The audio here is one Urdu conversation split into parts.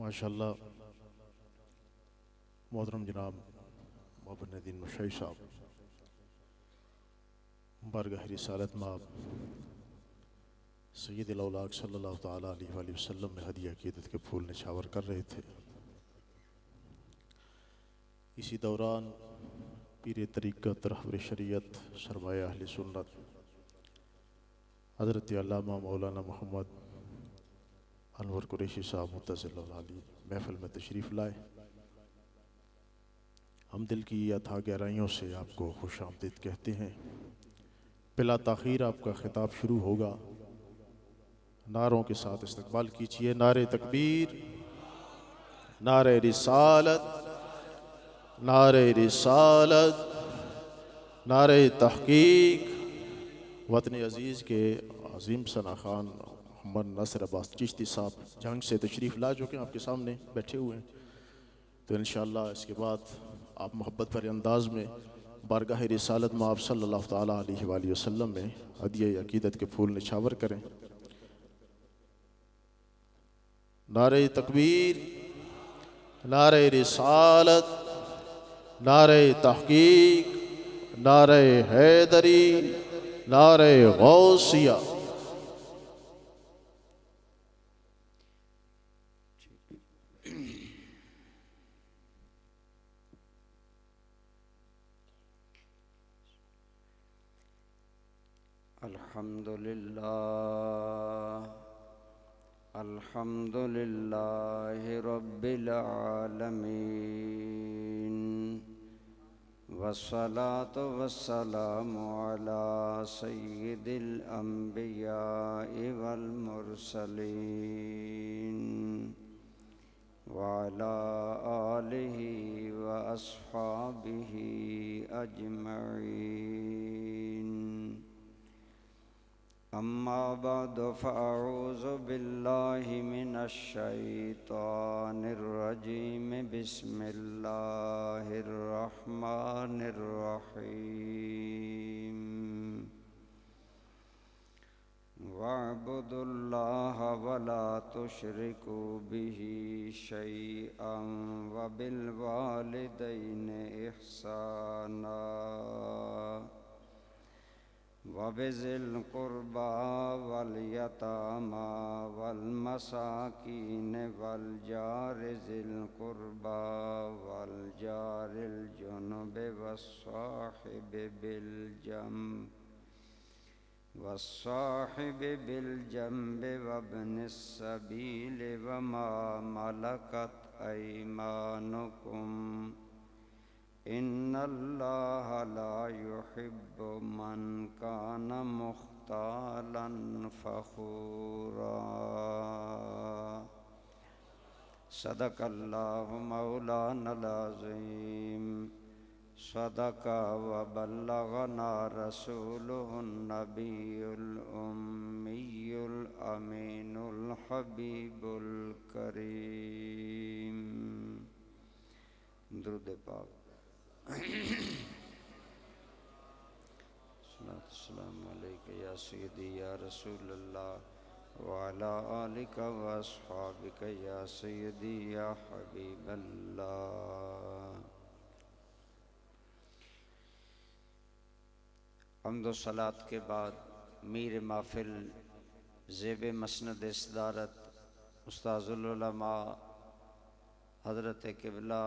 ماشاءاللہ محترم جناب محمد ندیم مشائی صاحب بارگاہ رسالت مآب سید الاولاق صلی اللہ تعالیٰ علیہ وآلہ وسلم میں ہدیہ عقیدت کے پھول نچھاور کر رہے تھے۔ اسی دوران پیر طریقت رہبر شریعت سرمایہ اہل سنت حضرت علامہ مولانا محمد انور قریشی صاحب متضل اللہ علیہ محفل میں تشریف لائے۔ ہم دل کی اتھا گہرائیوں سے آپ کو خوش آمدید کہتے ہیں۔ بلا تاخیر آپ کا خطاب شروع ہوگا، نعروں کے ساتھ استقبال کیجئے۔ نعرہ تکبیر، نعرہ رسالت، نعرہ رسالت، نعرہ تحقیق۔ وطن عزیز کے عظیم ثنا خان محمد ناصر عباس چشتی صاحب جنگ سے تشریف لا چکے ہیں، آپ کے سامنے بیٹھے ہوئے ہیں۔ تو انشاءاللہ اس کے بعد آپ محبت بھرے انداز میں بارگاہ رسالت مآب صلی اللہ تعالیٰ علیہ وآلہ وسلم میں ہدیہ عقیدت کے پھول نچھاور کریں۔ نعرہ تکبیر، نعرہ رسالت، نعرہ تحقیق، نعرہ حیدری، نعرہ غوثیہ۔ الحمدللہ رب العالمین، والصلاة والسلام علی سید الانبیاء والمرسلین، وعلی آلہ واصحابہ اجمعین۔ اما بعد فاعوذ باللہ من الشیطان الرجیم، بسم اللہ الرحمن الرحیم۔ وَاعْبُدُوا اللَّهَ وَلَا تُشْرِكُوا بِهِ شَيْئًا وَبِالْوَالِدَيْنِ إِحْسَانًا وَبِذِي الْقُرْبَى وَالْيَتَامَى وَالْمَسَاكِينِ وَالْجَارِ ذِي الْقُرْبَى وَالْجَارِ الْجُنُبِ والصاحب بالجنب وابن السبيل وما ملكت أيمانكم، إن الله لا يحب من كان مختالا فخورا۔ صدق اللہ مولانا العظیم، صدق وبلغنا رسوله النبی الأمی الأمین الحبیب الکریم۔ درود پاک۔ السلام علیکہ یا سیدی یا رسول اللہ، وعلی آلک واصحابک یا سیدی یا حبیب اللہ۔ حمد و صلات کے بعد میر محفل زیب مسند صدارت استاذ العلماء حضرت قبلہ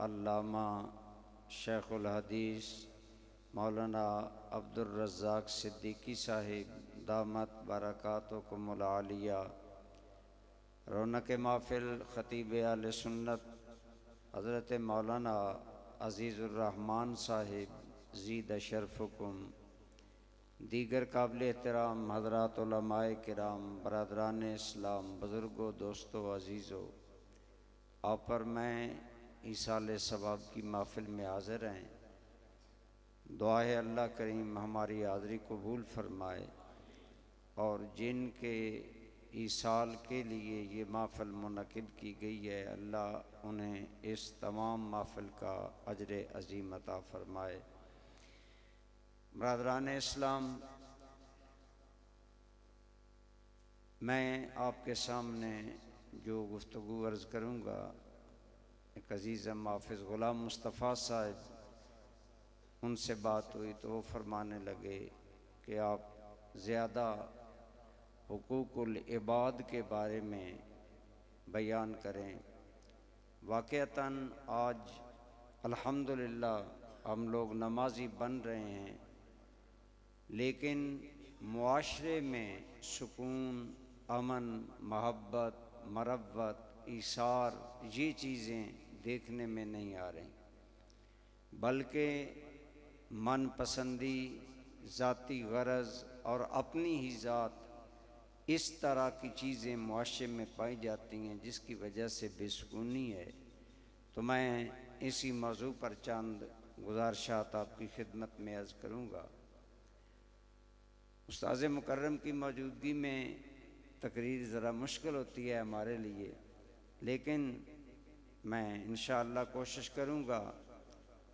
علامہ شیخ الحدیث مولانا عبدالرزاق صدیقی صاحب دامت برکاتکم العالیہ، رونق محفل خطیب اہل سنت حضرت مولانا عزیز الرحمن صاحب زید شرفکم، دیگر قابل احترام حضرات علماء کرام، برادران اسلام، بزرگوں، دوستوں، عزیزوں، آپ پر میں ایصال ثواب کی محفل میں حاضر ہیں۔ دعا ہے اللہ کریم ہماری حاضری قبول فرمائے، اور جن کے ایصال کے لیے یہ محفل منعقد کی گئی ہے، اللہ انہیں اس تمام محفل کا اجر عظیم عطا فرمائے۔ برادران اسلام، میں آپ کے سامنے جو گفتگو عرض کروں گا، ایک عزیز ہم حافظ غلام مصطفیٰ صاحب، ان سے بات ہوئی تو وہ فرمانے لگے کہ آپ زیادہ حقوق العباد کے بارے میں بیان کریں۔ واقعتاً آج الحمدللہ ہم لوگ نمازی بن رہے ہیں، لیکن معاشرے میں سکون، امن، محبت، مروت، ایثار، یہ چیزیں دیکھنے میں نہیں آ رہی، بلکہ من پسندی، ذاتی غرض اور اپنی ہی ذات، اس طرح کی چیزیں معاشرے میں پائی جاتی ہیں جس کی وجہ سے بے سکونی ہے۔ تو میں اسی موضوع پر چند گزارشات آپ کی خدمت میں عرض کروں گا۔ استاذ مکرم کی موجودگی میں تقریر ذرا مشکل ہوتی ہے ہمارے لیے، لیکن میں انشاءاللہ کوشش کروں گا۔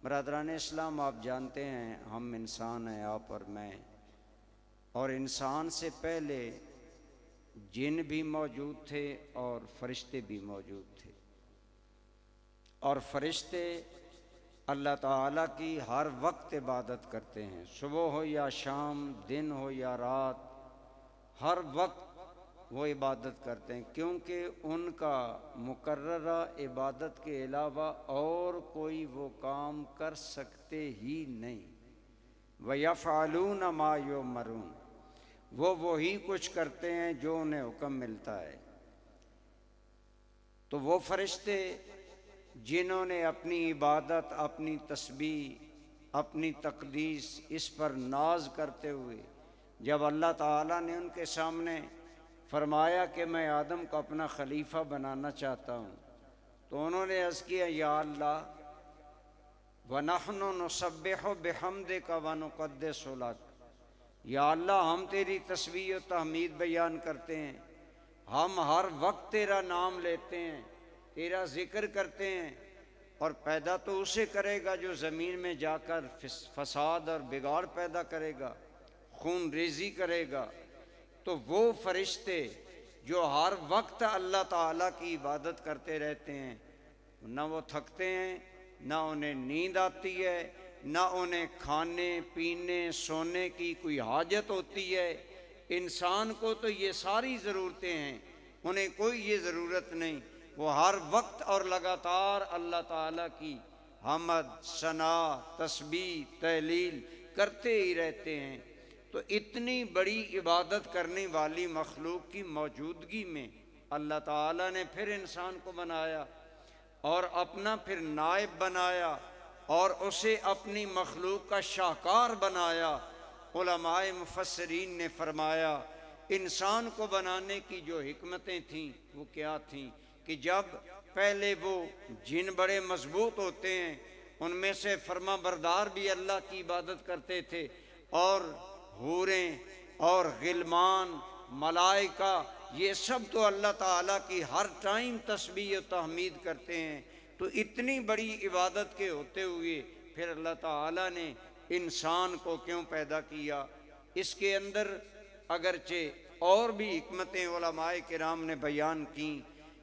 برادران اسلام، آپ جانتے ہیں ہم انسان ہیں، آپ اور میں، اور انسان سے پہلے جن بھی موجود تھے اور فرشتے بھی موجود تھے، اور فرشتے اللہ تعالیٰ کی ہر وقت عبادت کرتے ہیں، صبح ہو یا شام، دن ہو یا رات، ہر وقت وہ عبادت کرتے ہیں، کیونکہ ان کا مقررہ عبادت کے علاوہ اور کوئی وہ کام کر سکتے ہی نہیں۔ وَيَفْعَلُونَ مَا يُؤْمَرُونَ، وہ وہی کچھ کرتے ہیں جو انہیں حکم ملتا ہے۔ تو وہ فرشتے جنہوں نے اپنی عبادت، اپنی تسبیح، اپنی تقدیس اس پر ناز کرتے ہوئے جب اللہ تعالیٰ نے ان کے سامنے فرمایا کہ میں آدم کو اپنا خلیفہ بنانا چاہتا ہوں، تو انہوں نے عرض کیا یا اللہ وَنَحْنُ نُسَبِّحُ بِحَمْدِكَ وَنُقَدِّسُ لَكَ، یا اللہ ہم تیری تسبیح و تحمید بیان کرتے ہیں، ہم ہر وقت تیرا نام لیتے ہیں، تیرا ذکر کرتے ہیں، اور پیدا تو اسے کرے گا جو زمین میں جا کر فساد اور بگاڑ پیدا کرے گا، خون ریزی کرے گا۔ تو وہ فرشتے جو ہر وقت اللہ تعالیٰ کی عبادت کرتے رہتے ہیں، نہ وہ تھکتے ہیں، نہ انہیں نیند آتی ہے، نہ انہیں کھانے پینے سونے کی کوئی حاجت ہوتی ہے۔ انسان کو تو یہ ساری ضرورتیں ہیں، انہیں کوئی یہ ضرورت نہیں، وہ ہر وقت اور لگاتار اللہ تعالیٰ کی حمد، ثنا، تسبیح، تہلیل کرتے ہی رہتے ہیں۔ تو اتنی بڑی عبادت کرنے والی مخلوق کی موجودگی میں اللہ تعالیٰ نے پھر انسان کو بنایا اور اپنا پھر نائب بنایا اور اسے اپنی مخلوق کا شاہکار بنایا۔ علماء مفسرین نے فرمایا انسان کو بنانے کی جو حکمتیں تھیں وہ کیا تھیں کہ جب پہلے وہ جن بڑے مضبوط ہوتے ہیں، ان میں سے فرما بردار بھی اللہ کی عبادت کرتے تھے، اور حوریں اور غلمان، ملائکہ، یہ سب تو اللہ تعالیٰ کی ہر ٹائم تسبیح و تحمید کرتے ہیں۔ تو اتنی بڑی عبادت کے ہوتے ہوئے پھر اللہ تعالیٰ نے انسان کو کیوں پیدا کیا؟ اس کے اندر اگرچہ اور بھی حکمتیں علماء کرام نے بیان کیں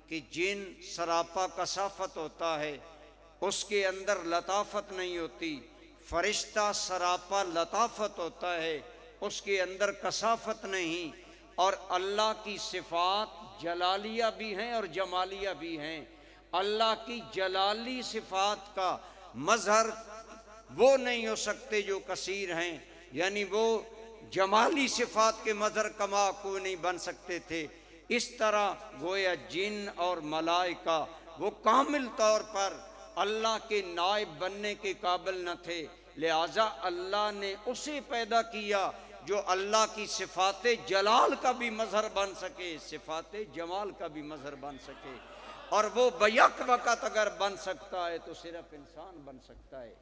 کہ جن سراپا کثافت ہوتا ہے اس کے اندر لطافت نہیں ہوتی، فرشتہ سراپا لطافت ہوتا ہے اس کے اندر کثافت نہیں، اور اللہ کی صفات جلالیہ بھی ہیں اور جمالیہ بھی ہیں۔ اللہ کی جلالی صفات کا مظہر وہ نہیں ہو سکتے جو کثیر ہیں، یعنی وہ جمالی صفات کے مظہر کما کو نہیں بن سکتے تھے۔ اس طرح گویا جن اور ملائکہ وہ کامل طور پر اللہ کے نائب بننے کے قابل نہ تھے، لہٰذا اللہ نے اسے پیدا کیا جو اللہ کی صفات جلال کا بھی مظہر بن سکے، صفات جمال کا بھی مظہر بن سکے، اور وہ بیک وقت اگر بن سکتا ہے تو صرف انسان بن سکتا ہے۔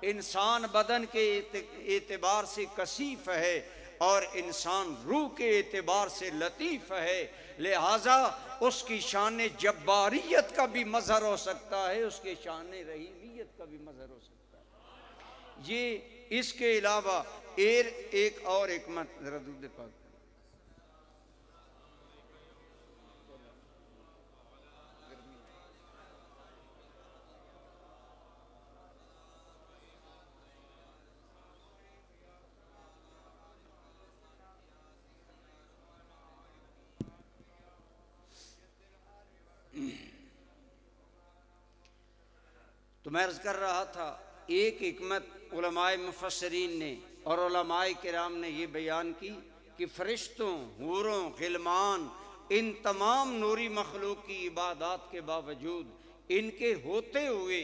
انسان بدن کے اعتبار سے کثیف ہے اور انسان روح کے اعتبار سے لطیف ہے، لہٰذا اس کی شان جباریت کا بھی مظہر ہو سکتا ہے، اس کی شان رحیمیت کا بھی مظہر ہو سکتا ہے۔ یہ اس کے علاوہ ایک اور حکمت، ذرا درود پاک تو میں عرض کر رہا تھا ایک حکمت علماء مفسرین نے اور علماء کرام نے یہ بیان کی کہ فرشتوں، حوروں، غلمان، ان تمام نوری مخلوق کی عبادات کے باوجود ان کے ہوتے ہوئے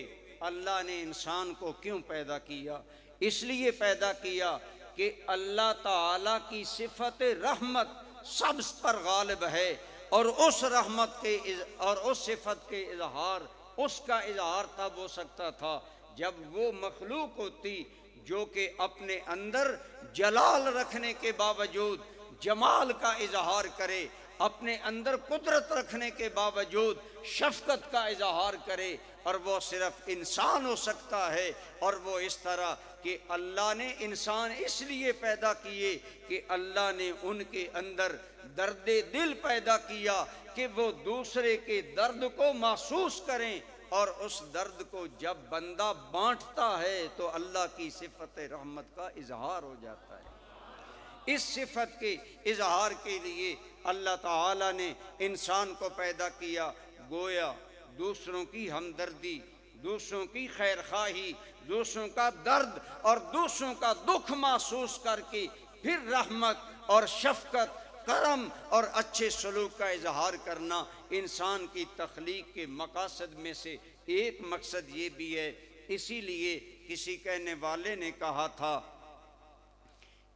اللہ نے انسان کو کیوں پیدا کیا؟ اس لیے پیدا کیا کہ اللہ تعالیٰ کی صفت رحمت سب پر غالب ہے، اور اس رحمت کے اور اس صفت کے اظہار، اس کا اظہار تب ہو سکتا تھا جب وہ مخلوق ہوتی جو کہ اپنے اندر جلال رکھنے کے باوجود جمال کا اظہار کرے، اپنے اندر قدرت رکھنے کے باوجود شفقت کا اظہار کرے، اور وہ صرف انسان ہو سکتا ہے۔ اور وہ اس طرح کہ اللہ نے انسان اس لیے پیدا کیے کہ اللہ نے ان کے اندر درد دل پیدا کیا کہ وہ دوسرے کے درد کو محسوس کریں، اور اس درد کو جب بندہ بانٹتا ہے تو اللہ کی صفت رحمت کا اظہار ہو جاتا ہے۔ اس صفت کے اظہار کے لیے اللہ تعالیٰ نے انسان کو پیدا کیا، گویا دوسروں کی ہمدردی، دوسروں کی خیرخواہی، دوسروں کا درد اور دوسروں کا دکھ محسوس کر کے پھر رحمت اور شفقت، کرم اور اچھے سلوک کا اظہار کرنا انسان کی تخلیق کے مقاصد میں سے ایک مقصد یہ بھی ہے۔ اسی لیے کسی کہنے والے نے کہا تھا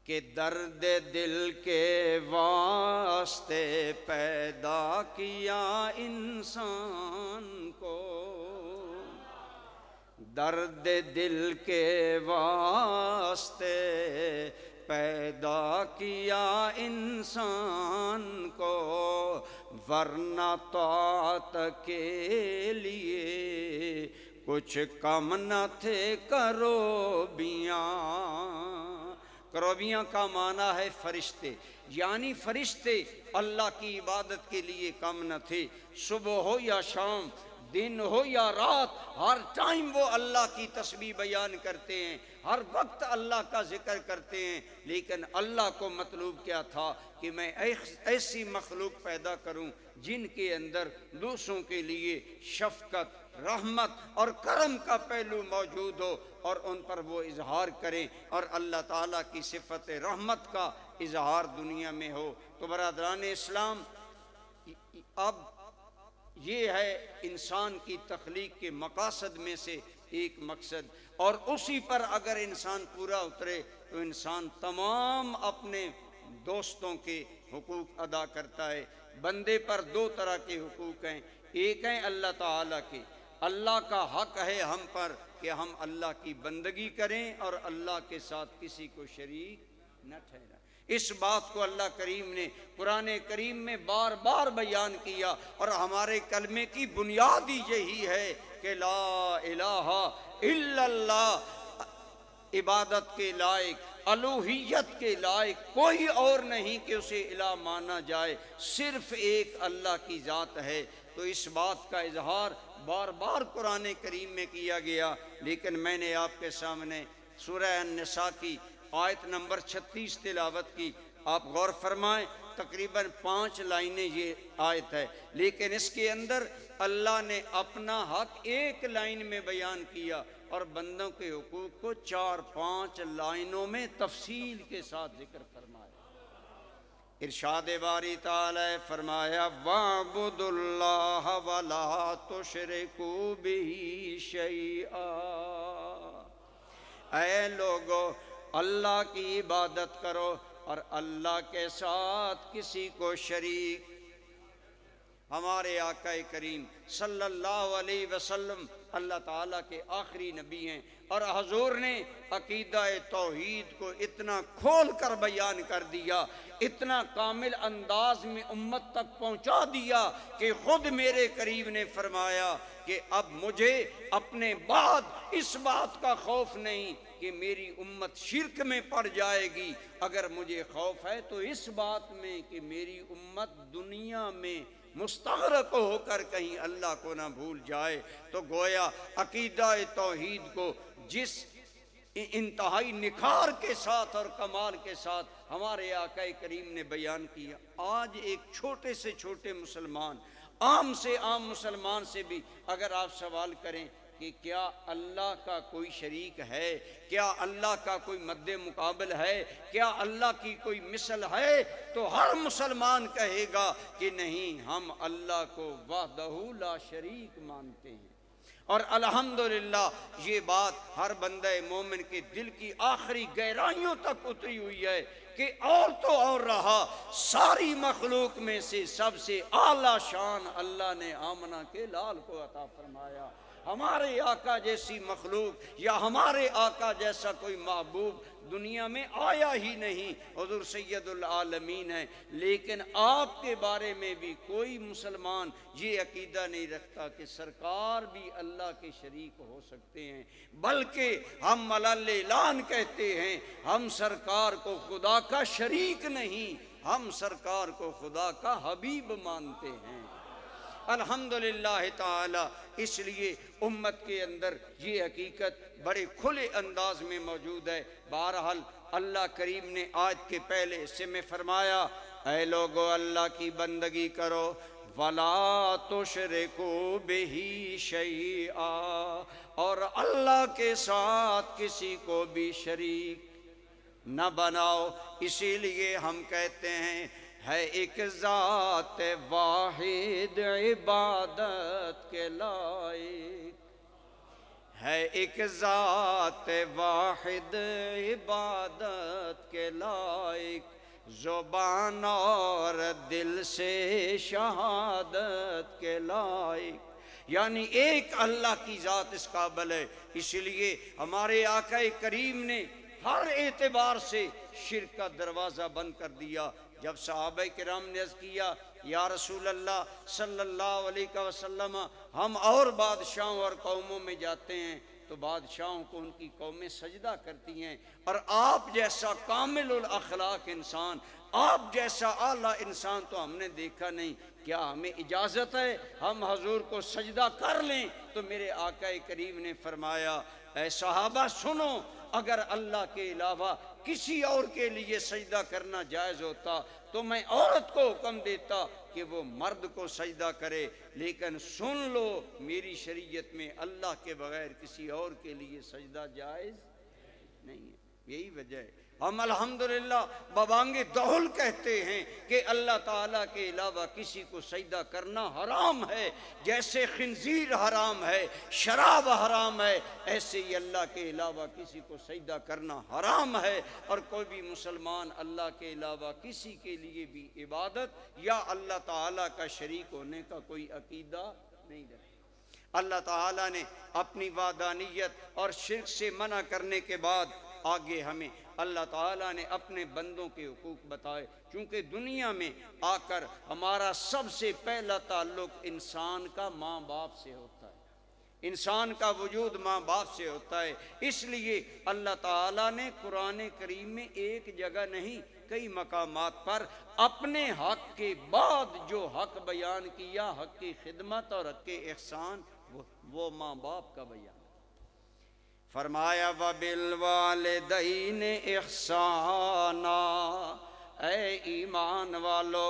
کہ درد دل کے واسطے پیدا کیا انسان کو، درد دل کے واسطے پیدا کیا انسان کو، ورنہ طاعت کے لیے کچھ کم نہ تھے کروبیاں۔ کروبیاں کا معنی ہے فرشتے، یعنی فرشتے اللہ کی عبادت کے لیے کم نہ تھے۔ صبح ہو یا شام، دن ہو یا رات، ہر ٹائم وہ اللہ کی تسبیح بیان کرتے ہیں، ہر وقت اللہ کا ذکر کرتے ہیں۔ لیکن اللہ کو مطلوب کیا تھا کہ میں ایسی مخلوق پیدا کروں جن کے اندر دوسروں کے لیے شفقت، رحمت اور کرم کا پہلو موجود ہو، اور ان پر وہ اظہار کریں، اور اللہ تعالیٰ کی صفت رحمت کا اظہار دنیا میں ہو۔ تو برادران اسلام، اب یہ ہے انسان کی تخلیق کے مقاصد میں سے ایک مقصد، اور اسی پر اگر انسان پورا اترے تو انسان تمام اپنے دوستوں کے حقوق ادا کرتا ہے۔ بندے پر دو طرح کے حقوق ہیں، ایک ہیں اللہ تعالیٰ کے، اللہ کا حق ہے ہم پر کہ ہم اللہ کی بندگی کریں اور اللہ کے ساتھ کسی کو شریک نہ ٹھہرائیں۔ اس بات کو اللہ کریم نے قرآن کریم میں بار بار بیان کیا، اور ہمارے کلمے کی بنیاد ہی یہی ہے کہ لا الہ الا اللہ، عبادت کے لائق، الوہیت کے لائق کوئی اور نہیں کہ اسے الہ مانا جائے، صرف ایک اللہ کی ذات ہے۔ تو اس بات کا اظہار بار بار قرآن کریم میں کیا گیا، لیکن میں نے آپ کے سامنے سورہ النساء کی آیت نمبر 36 تلاوت کی، آپ غور فرمائیں، تقریباً 5 لائنیں یہ آیت ہے، لیکن اس کے اندر اللہ نے اپنا حق ایک لائن میں بیان کیا، اور بندوں کے حقوق کو 4-5 لائنوں میں تفصیل کے ساتھ ذکر فرمایا۔ ارشاد باری تعالی فرمایا وَاعْبُدُوا اللَّهَ وَلَا تُشْرِكُوا بِهِ شَيْئًا، اے لوگو اللہ کی عبادت کرو اور اللہ کے ساتھ کسی کو شریک۔ ہمارے آقا کریم صلی اللہ علیہ وسلم اللہ تعالیٰ کے آخری نبی ہیں، اور حضور نے عقیدہ توحید کو اتنا کھول کر بیان کر دیا، اتنا کامل انداز میں امت تک پہنچا دیا کہ خود میرے قریب نے فرمایا کہ اب مجھے اپنے بعد اس بات کا خوف نہیں کہ میری امت شرک میں پڑ جائے گی، اگر مجھے خوف ہے تو اس بات میں کہ میری امت دنیا میں مستغرق ہو کر کہیں اللہ کو نہ بھول جائے۔ تو گویا عقیدہ توحید کو جس انتہائی نکھار کے ساتھ اور کمال کے ساتھ ہمارے آقا کریم نے بیان کیا، آج ایک چھوٹے سے چھوٹے مسلمان، عام سے عام مسلمان سے بھی اگر آپ سوال کریں کہ کیا اللہ کا کوئی شریک ہے، کیا اللہ کا کوئی مد مقابل ہے، کیا اللہ کی کوئی مثل ہے، تو ہر مسلمان کہے گا کہ نہیں، ہم اللہ کو وحدہ لا شریک مانتے ہیں۔ اور الحمدللہ یہ بات ہر بندہ مومن کے دل کی آخری گہرائیوں تک اتری ہوئی ہے کہ اور تو اور رہا، ساری مخلوق میں سے سب سے اعلیٰ شان اللہ نے آمنہ کے لال کو عطا فرمایا۔ ہمارے آقا جیسی مخلوق یا ہمارے آقا جیسا کوئی محبوب دنیا میں آیا ہی نہیں، حضور سید العالمین ہے۔ لیکن آپ کے بارے میں بھی کوئی مسلمان یہ عقیدہ نہیں رکھتا کہ سرکار بھی اللہ کے شریک ہو سکتے ہیں، بلکہ ہم ملل اعلان کہتے ہیں، ہم سرکار کو خدا کا شریک نہیں، ہم سرکار کو خدا کا حبیب مانتے ہیں۔ الحمدللہ تعالی اس لیے امت کے اندر یہ حقیقت بڑے کھلے انداز میں موجود ہے۔ بہرحال اللہ کریم نے آیت کے پہلے حصے میں فرمایا، اے لوگو اللہ کی بندگی کرو، وَلَا تُشْرِكُوا بِهِ شَيْئًا، اور اللہ کے ساتھ کسی کو بھی شریک نہ بناؤ۔ اسی لیے ہم کہتے ہیں ہے ایک ذات واحد عبادت کے لائق، ہے ایک ذات واحد عبادت کے لائق، زبان اور دل سے شہادت کے لائق، یعنی ایک اللہ کی ذات اس قابل ہے۔ اس لیے ہمارے آقا کریم نے ہر اعتبار سے شرک کا دروازہ بند کر دیا۔ جب صحابہ کرام نے عرض کیا یا رسول اللہ صلی اللہ علیہ وسلم، ہم اور بادشاہوں اور قوموں میں جاتے ہیں تو بادشاہوں کو ان کی قومیں سجدہ کرتی ہیں، اور آپ جیسا کامل الاخلاق انسان، آپ جیسا اعلیٰ انسان تو ہم نے دیکھا نہیں، کیا ہمیں اجازت ہے ہم حضور کو سجدہ کر لیں؟ تو میرے آقا کریم نے فرمایا، اے صحابہ سنو، اگر اللہ کے علاوہ کسی اور کے لیے سجدہ کرنا جائز ہوتا تو میں عورت کو حکم دیتا کہ وہ مرد کو سجدہ کرے، لیکن سن لو میری شریعت میں اللہ کے بغیر کسی اور کے لیے سجدہ جائز نہیں ہے۔ یہی وجہ ہے ہم الحمدللہ ببانگ دہل کہتے ہیں کہ اللہ تعالیٰ کے علاوہ کسی کو سجدہ کرنا حرام ہے، جیسے خنزیر حرام ہے، شراب حرام ہے، ایسے ہی اللہ کے علاوہ کسی کو سجدہ کرنا حرام ہے۔ اور کوئی بھی مسلمان اللہ کے علاوہ کسی کے لیے بھی عبادت یا اللہ تعالیٰ کا شریک ہونے کا کوئی عقیدہ نہیں رکھتا۔ اللہ تعالیٰ نے اپنی وحدانیت اور شرک سے منع کرنے کے بعد آگے ہمیں اللہ تعالیٰ نے اپنے بندوں کے حقوق بتائے، چونکہ دنیا میں آ کر ہمارا سب سے پہلا تعلق انسان کا ماں باپ سے ہوتا ہے، انسان کا وجود ماں باپ سے ہوتا ہے۔ اس لیے اللہ تعالیٰ نے قرآن کریم میں ایک جگہ نہیں کئی مقامات پر اپنے حق کے بعد جو حق بیان کیا، حق کی خدمت اور حق کے احسان، وہ ماں باپ کا بیان فرمایا، وَبِالْوَالِدَيْنِ إِحْسَانًا، اے ایمان والو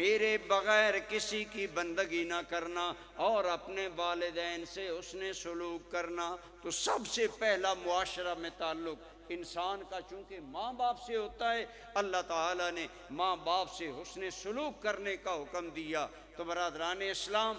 میرے بغیر کسی کی بندگی نہ کرنا اور اپنے والدین سے حسن سلوک کرنا۔ تو سب سے پہلا معاشرہ میں تعلق انسان کا چونکہ ماں باپ سے ہوتا ہے، اللہ تعالیٰ نے ماں باپ سے حسن سلوک کرنے کا حکم دیا۔ تو برادران اسلام،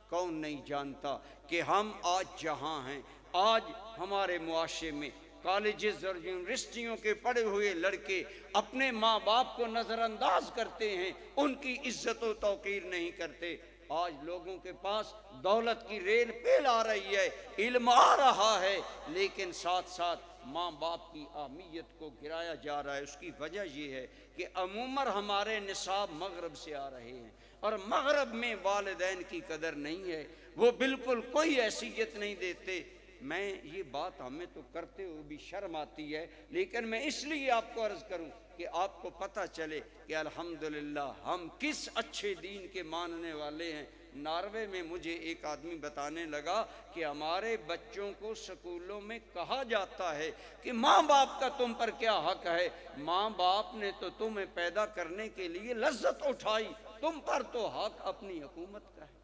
کون نہیں جانتا کہ ہم آج جہاں ہیں، آج ہمارے معاشرے میں کالجز اور یونیورسٹیوں کے پڑھے ہوئے لڑکے اپنے ماں باپ کو نظر انداز کرتے ہیں، ان کی عزت و توقیر نہیں کرتے۔ آج لوگوں کے پاس دولت کی ریل پیل آ رہی ہے، علم آ رہا ہے، لیکن ساتھ ساتھ ماں باپ کی اہمیت کو گرایا جا رہا ہے۔ اس کی وجہ یہ ہے کہ عموماً ہمارے نصاب مغرب سے آ رہے ہیں، اور مغرب میں والدین کی قدر نہیں ہے، وہ بالکل کوئی حیثیت نہیں دیتے۔ میں یہ بات ہمیں تو کرتے ہوئے بھی شرم آتی ہے، لیکن میں اس لیے آپ کو عرض کروں کہ آپ کو پتہ چلے کہ الحمدللہ ہم کس اچھے دین کے ماننے والے ہیں۔ ناروے میں مجھے ایک آدمی بتانے لگا کہ ہمارے بچوں کو سکولوں میں کہا جاتا ہے کہ ماں باپ کا تم پر کیا حق ہے، ماں باپ نے تو تمہیں پیدا کرنے کے لیے لذت اٹھائی، تم پر تو حق اپنی حکومت کا ہے۔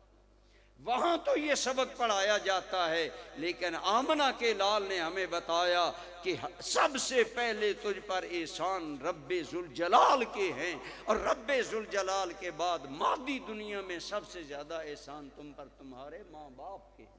وہاں تو یہ سبق پڑھایا جاتا ہے، لیکن آمنہ کے لال نے ہمیں بتایا کہ سب سے پہلے تجھ پر احسان رب ذوالجلال کے ہیں، اور رب ذوالجلال کے بعد مادی دنیا میں سب سے زیادہ احسان تم پر تمہارے ماں باپ کے ہیں۔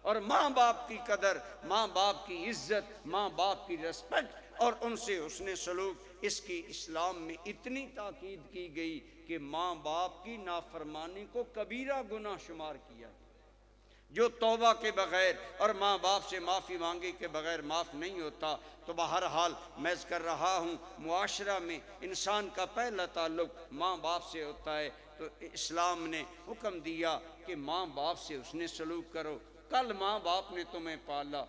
اور ماں باپ کی قدر، ماں باپ کی عزت، ماں باپ کی ریسپیکٹ اور ان سے حسن سلوک، اس کی اسلام میں اتنی تاکید کی گئی کہ ماں باپ کی نافرمانی کو کبیرہ گناہ شمار کیا گیا۔ جو توبہ کے بغیر اور ماں باپ سے معافی مانگے کے بغیر معاف نہیں ہوتا۔ تو بہرحال میں کر رہا ہوں، معاشرہ میں انسان کا پہلا تعلق ماں باپ سے ہوتا ہے، تو اسلام نے حکم دیا کہ ماں باپ سے حسن سلوک کرو۔ کل ماں باپ نے تمہیں پالا،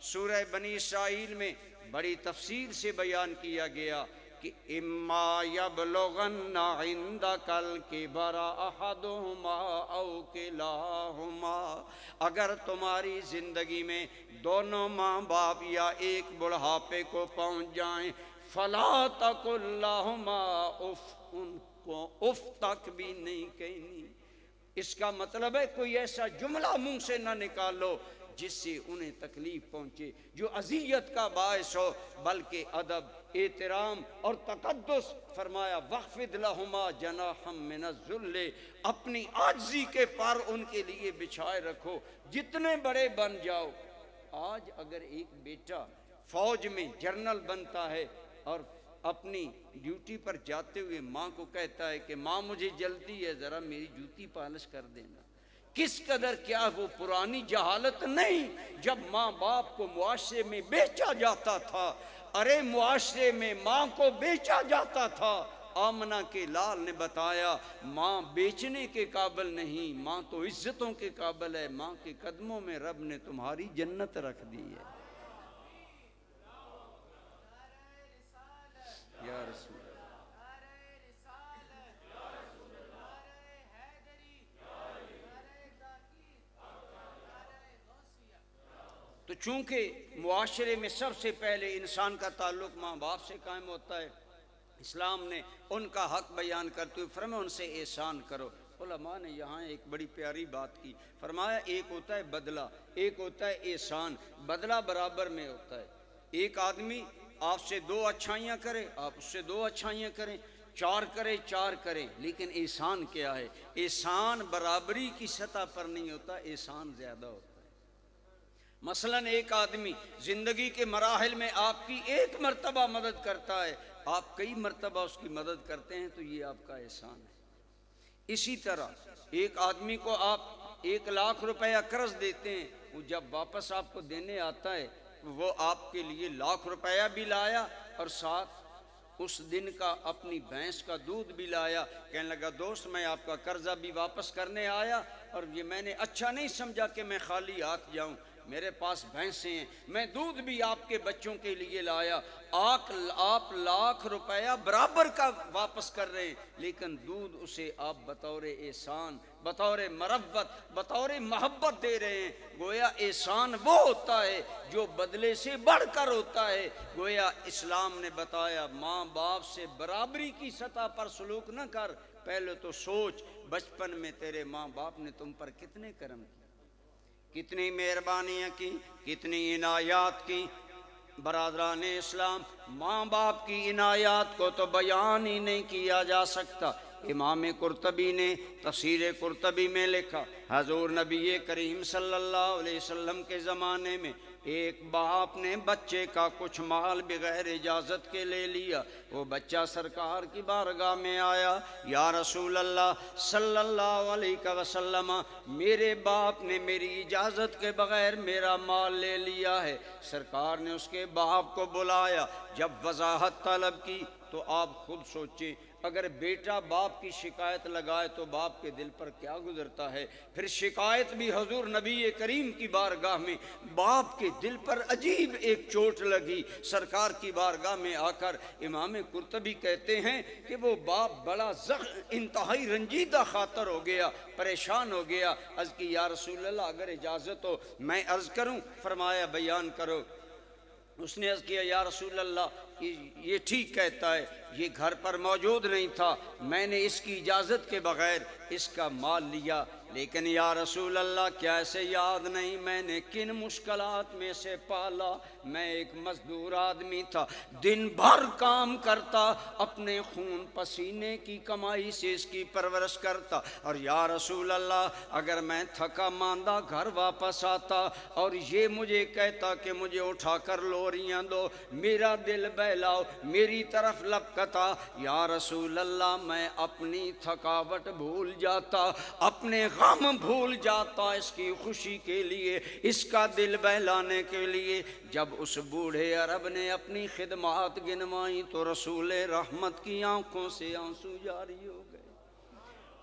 سورہ بنی اسرائیل میں بڑی تفصیل سے بیان کیا گیا کہ اما یبلغن عندک الکبر احدہما او کلاہما، اگر تمہاری زندگی میں دونوں ماں باپ یا ایک بڑھاپے کو پہنچ جائیں، فلا تقل لہما اف، ان کو اف تک بھی نہیں کہنی۔ اس کا مطلب ہے کوئی ایسا جملہ منہ سے نہ نکالو جس سے انہیں تکلیف پہنچے، جو اذیت کا باعث ہو، بلکہ ادب، احترام اور تقدس۔ فرمایا وَخْفِضْ لَهُمَا جَنَاحًا مِّنَ الذُّلِّ، اپنی عاجزی کے پر ان کے لیے بچھائے رکھو، جتنے بڑے بن جاؤ۔ آج اگر ایک بیٹا فوج میں جنرل بنتا ہے اور اپنی ڈیوٹی پر جاتے ہوئے ماں کو کہتا ہے کہ ماں مجھے جلدی ہے، ذرا میری جوتی پالش کر دینا، کس قدر کیا وہ پرانی جہالت نہیں جب ماں باپ کو معاشرے میں بیچا جاتا تھا۔ ارے معاشرے میں ماں کو بیچا جاتا تھا۔ آمنہ کے لال نے بتایا ماں بیچنے کے قابل نہیں، ماں تو عزتوں کے قابل ہے، ماں کے قدموں میں رب نے تمہاری جنت رکھ دی ہے۔ یا رسول تو چونکہ معاشرے میں سب سے پہلے انسان کا تعلق ماں باپ سے قائم ہوتا ہے، اسلام نے ان کا حق بیان کرتے ہوئے فرمایا ان سے احسان کرو۔ علماء نے یہاں ایک بڑی پیاری بات کی، فرمایا ایک ہوتا ہے بدلہ، ایک ہوتا ہے احسان۔ بدلہ برابر میں ہوتا ہے، ایک آدمی آپ سے 2 اچھائیاں کرے، آپ اس سے 2 اچھائیاں کریں، 4 کرے 4 کرے، لیکن احسان کیا ہے؟ احسان برابری کی سطح پر نہیں ہوتا، احسان زیادہ ہوتا ہے۔ مثلا ایک آدمی زندگی کے مراحل میں آپ کی ایک مرتبہ مدد کرتا ہے، آپ کئی مرتبہ اس کی مدد کرتے ہیں، تو یہ آپ کا احسان ہے۔ اسی طرح ایک آدمی کو آپ 1 لاکھ روپیہ قرض دیتے ہیں، وہ جب واپس آپ کو دینے آتا ہے وہ آپ کے لیے 1 لاکھ روپیہ بھی لایا اور ساتھ اس دن کا اپنی بھینس کا دودھ بھی لایا۔ کہنے لگا دوست میں آپ کا قرضہ بھی واپس کرنے آیا، اور یہ میں نے اچھا نہیں سمجھا کہ میں خالی ہاتھ جاؤں، میرے پاس بھینسیں ہیں، میں دودھ بھی آپ کے بچوں کے لیے لایا۔ آپ 1 لاکھ روپیہ برابر کا واپس کر رہے ہیں، لیکن دودھ اسے آپ بطور احسان، بطور مروت، بطور محبت دے رہے ہیں۔ گویا احسان وہ ہوتا ہے جو بدلے سے بڑھ کر ہوتا ہے۔ گویا اسلام نے بتایا ماں باپ سے برابری کی سطح پر سلوک نہ کر، پہلے تو سوچ بچپن میں تیرے ماں باپ نے تم پر کتنے کرم کیے، کتنی مہربانیاں کی، کتنی عنایات کی۔ برادران اسلام، ماں باپ کی عنایات کو تو بیان ہی نہیں کیا جا سکتا۔ امام قرطبی نے تفسیر قرطبی میں لکھا، حضور نبی کریم صلی اللہ علیہ وسلم کے زمانے میں ایک باپ نے بچے کا کچھ مال بغیر اجازت کے لے لیا۔ وہ بچہ سرکار کی بارگاہ میں آیا، یا رسول اللہ صلی اللہ علیہ وسلم، میرے باپ نے میری اجازت کے بغیر میرا مال لے لیا ہے۔ سرکار نے اس کے باپ کو بلایا، جب وضاحت طلب کی تو آپ خود سوچیں، اگر بیٹا باپ کی شکایت لگائے تو باپ کے دل پر کیا گزرتا ہے؟ پھر شکایت بھی حضور نبی کریم کی بارگاہ میں، باپ کے دل پر عجیب ایک چوٹ لگی۔ سرکار کی بارگاہ میں آ کر امام قرطبی کہتے ہیں کہ وہ باپ بڑا انتہائی رنجیدہ خاطر ہو گیا، پریشان ہو گیا۔ عرض کی یا رسول اللہ اگر اجازت ہو میں عرض کروں؟ فرمایا بیان کرو۔ اس نے عرض کیا یا رسول اللہ یہ ٹھیک کہتا ہے، یہ گھر پر موجود نہیں تھا، میں نے اس کی اجازت کے بغیر اس کا مال لیا، لیکن یا رسول اللہ کیا ایسے یاد نہیں میں نے کن مشکلات میں سے پالا؟ میں ایک مزدور آدمی تھا، دن بھر کام کرتا، اپنے خون پسینے کی کمائی سے اس کی پرورش کرتا، اور یا رسول اللہ اگر میں تھکا ماندہ گھر واپس آتا اور یہ مجھے کہتا کہ مجھے اٹھا کر لوریاں دو، میرا دل بہلاؤ، میری طرف لپکتا، یا رسول اللہ میں اپنی تھکاوٹ بھول جاتا، اپنے غم بھول جاتا اس کی خوشی کے لیے، اس کا دل بہلانے کے لیے۔ جب اس بوڑھے عرب نے اپنی خدمات گنوائیں تو رسول رحمت کی آنکھوں سے آنسو جاری ہو گئے۔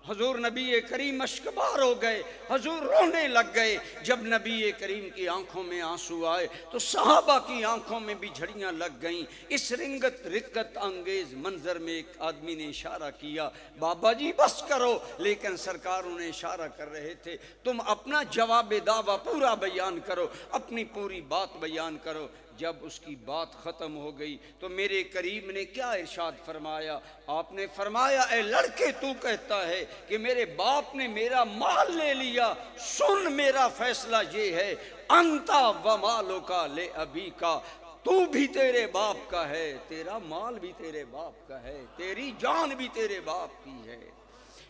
حضور نبی کریم اشکبار ہو گئے، حضور رونے لگ گئے۔ جب نبی کریم کی آنکھوں میں آنسو آئے تو صحابہ کی آنکھوں میں بھی جھڑیاں لگ گئیں۔ اس رقت انگیز منظر میں ایک آدمی نے اشارہ کیا، بابا جی بس کرو، لیکن سرکار انہیں اشارہ کر رہے تھے، تم اپنا جواب دعویٰ پورا بیان کرو، اپنی پوری بات بیان کرو۔ جب اس کی بات ختم ہو گئی تو میرے کریم نے کیا ارشاد فرمایا؟ آپ نے فرمایا، اے لڑکے تو کہتا ہے کہ میرے باپ نے میرا مال لے لیا، سن میرا فیصلہ یہ ہے، انتا و مالکا لے ابی کا، تو بھی تیرے باپ کا ہے، تیرا مال بھی تیرے باپ کا ہے، تیری جان بھی تیرے باپ کی ہے۔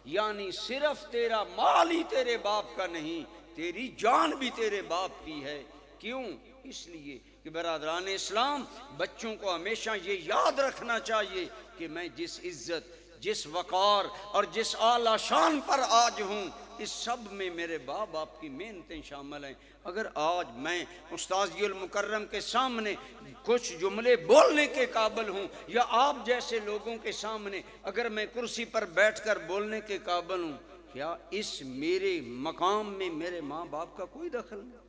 یعنی صرف تیرا مال ہی تیرے باپ کا نہیں، تیری جان بھی تیرے باپ کی ہے۔ کیوں؟ اس لیے کہ برادران اسلام، بچوں کو ہمیشہ یہ یاد رکھنا چاہیے کہ میں جس عزت، جس وقار اور جس اعلیٰ شان پر آج ہوں، اس سب میں میرے باپ آپ کی محنتیں شامل ہیں۔ اگر آج میں استاذی المکرم کے سامنے کچھ جملے بولنے کے قابل ہوں، یا آپ جیسے لوگوں کے سامنے اگر میں کرسی پر بیٹھ کر بولنے کے قابل ہوں، کیا اس میرے مقام میں میرے ماں باپ کا کوئی دخل نہیں؟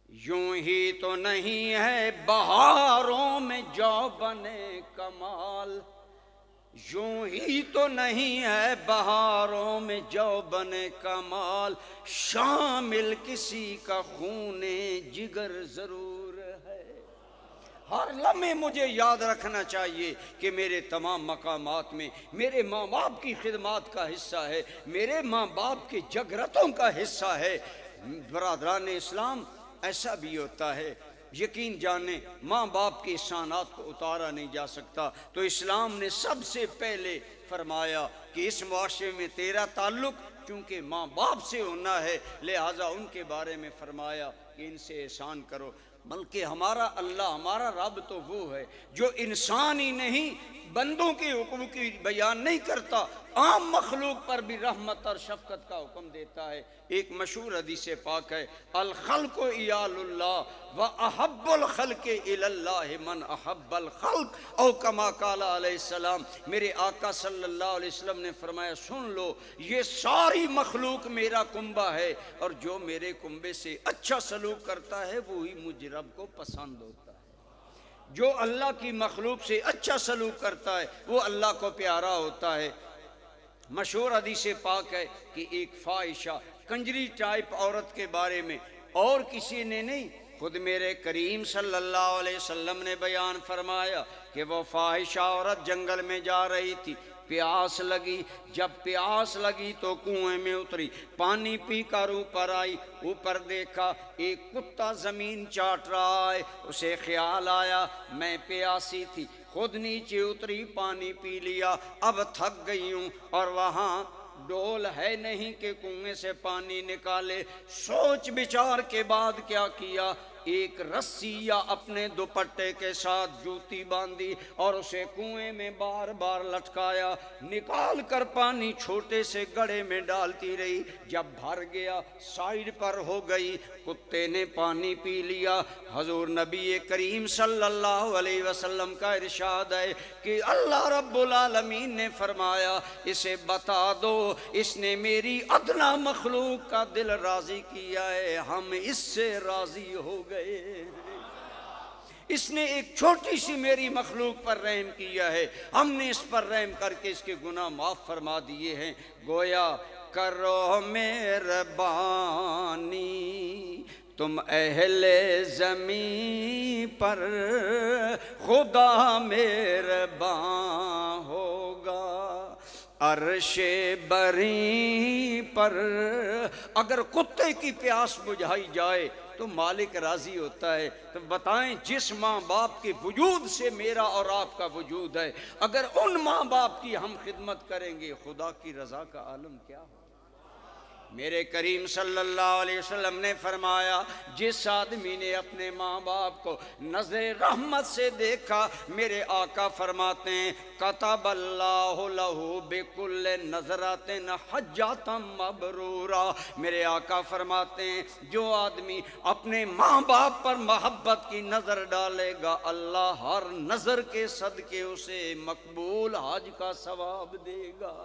یوں ہی تو نہیں ہے بہاروں میں جو بنے کمال، یوں ہی تو نہیں ہے بہاروں میں جو بنے کمال، شامل کسی کا خون جگر ضرور ہے۔ ہر لمحے مجھے یاد رکھنا چاہیے کہ میرے تمام مقامات میں میرے ماں باپ کی خدمات کا حصہ ہے، میرے ماں باپ کے جگرتوں کا حصہ ہے۔ برادران اسلام، ایسا بھی ہوتا ہے، یقین جانیں ماں باپ کے احسانات کو اتارا نہیں جا سکتا، تو اسلام نے سب سے پہلے فرمایا کہ اس معاشرے میں تیرا تعلق چونکہ ماں باپ سے ہونا ہے، لہٰذا ان کے بارے میں فرمایا کہ ان سے احسان کرو۔ بلکہ ہمارا اللہ، ہمارا رب تو وہ ہے جو انسان ہی نہیں بندوں کے حقوق کی بیان نہیں کرتا، عام مخلوق پر بھی رحمت اور شفقت کا حکم دیتا ہے۔ ایک مشہور حدیث پاک ہے، الخلق عیال اللہ و احب الخلق الی اللہ من احب الخلق، او کما قال علیہ السلام۔ میرے آقا صلی اللہ علیہ وسلم نے فرمایا، سن لو، یہ ساری مخلوق میرا کنبہ ہے، اور جو میرے کنبے سے اچھا سلوک کرتا ہے وہی مجھ رب کو پسند ہوتا ہے۔ جو اللہ کی مخلوق سے اچھا سلوک کرتا ہے وہ اللہ کو پیارا ہوتا ہے۔ مشہور حدیث پاک ہے کہ ایک فاحشہ کنجری ٹائپ عورت کے بارے میں اور کسی نے نہیں، خود میرے کریم صلی اللہ علیہ وسلم نے بیان فرمایا کہ وہ فاحشہ عورت جنگل میں جا رہی تھی، پیاس لگی، جب پیاس لگی تو کنویں میں اتری، پانی پی کر اوپر آئی، اوپر دیکھا ایک کتا زمین چاٹ رہا ہے، اسے خیال آیا میں پیاسی تھی، خود نیچے اتری، پانی پی لیا، اب تھک گئی ہوں اور وہاں ڈول ہے نہیں کہ کنویں سے پانی نکالے، سوچ بچار کے بعد کیا کیا، ایک رسی یا اپنے دوپٹے کے ساتھ جوتی باندھی اور اسے کنویں میں بار بار لٹکایا، نکال کر پانی چھوٹے سے گڑھے میں ڈالتی رہی، جب بھر گیا سائیڈ پر ہو گئی، کتے نے پانی پی لیا۔ حضور نبی کریم صلی اللہ علیہ وسلم کا ارشاد ہے کہ اللہ رب العالمین نے فرمایا اسے بتا دو اس نے میری ادنا مخلوق کا دل راضی کیا ہے، ہم اس سے راضی ہو گئے۔ اس نے ایک چھوٹی سی میری مخلوق پر رحم کیا ہے، ہم نے اس پر رحم کر کے اس کے گناہ معاف فرما دیے ہیں۔ گویا کرو مہربانی تم اہل زمین پر، خدا مہربان ہوگا۔ عرش بری پر اگر کتے کی پیاس بجھائی جائے تو مالک راضی ہوتا ہے. تو بتائیں جس ماں باپ کے وجود سے میرا اور آپ کا وجود ہے، اگر ان ماں باپ کی ہم خدمت کریں گے، خدا کی رضا کا عالم کیا ہو. میرے کریم صلی اللہ علیہ وسلم نے فرمایا جس آدمی نے اپنے ماں باپ کو نظر رحمت سے دیکھا، میرے آقا فرماتے ہیں کتب اللہ لہ بکل نظرات حجۃ مبرورہ. میرے آقا فرماتے ہیں جو آدمی اپنے ماں باپ پر محبت کی نظر ڈالے گا، اللہ ہر نظر کے صدقے اسے مقبول حج کا ثواب دے گا.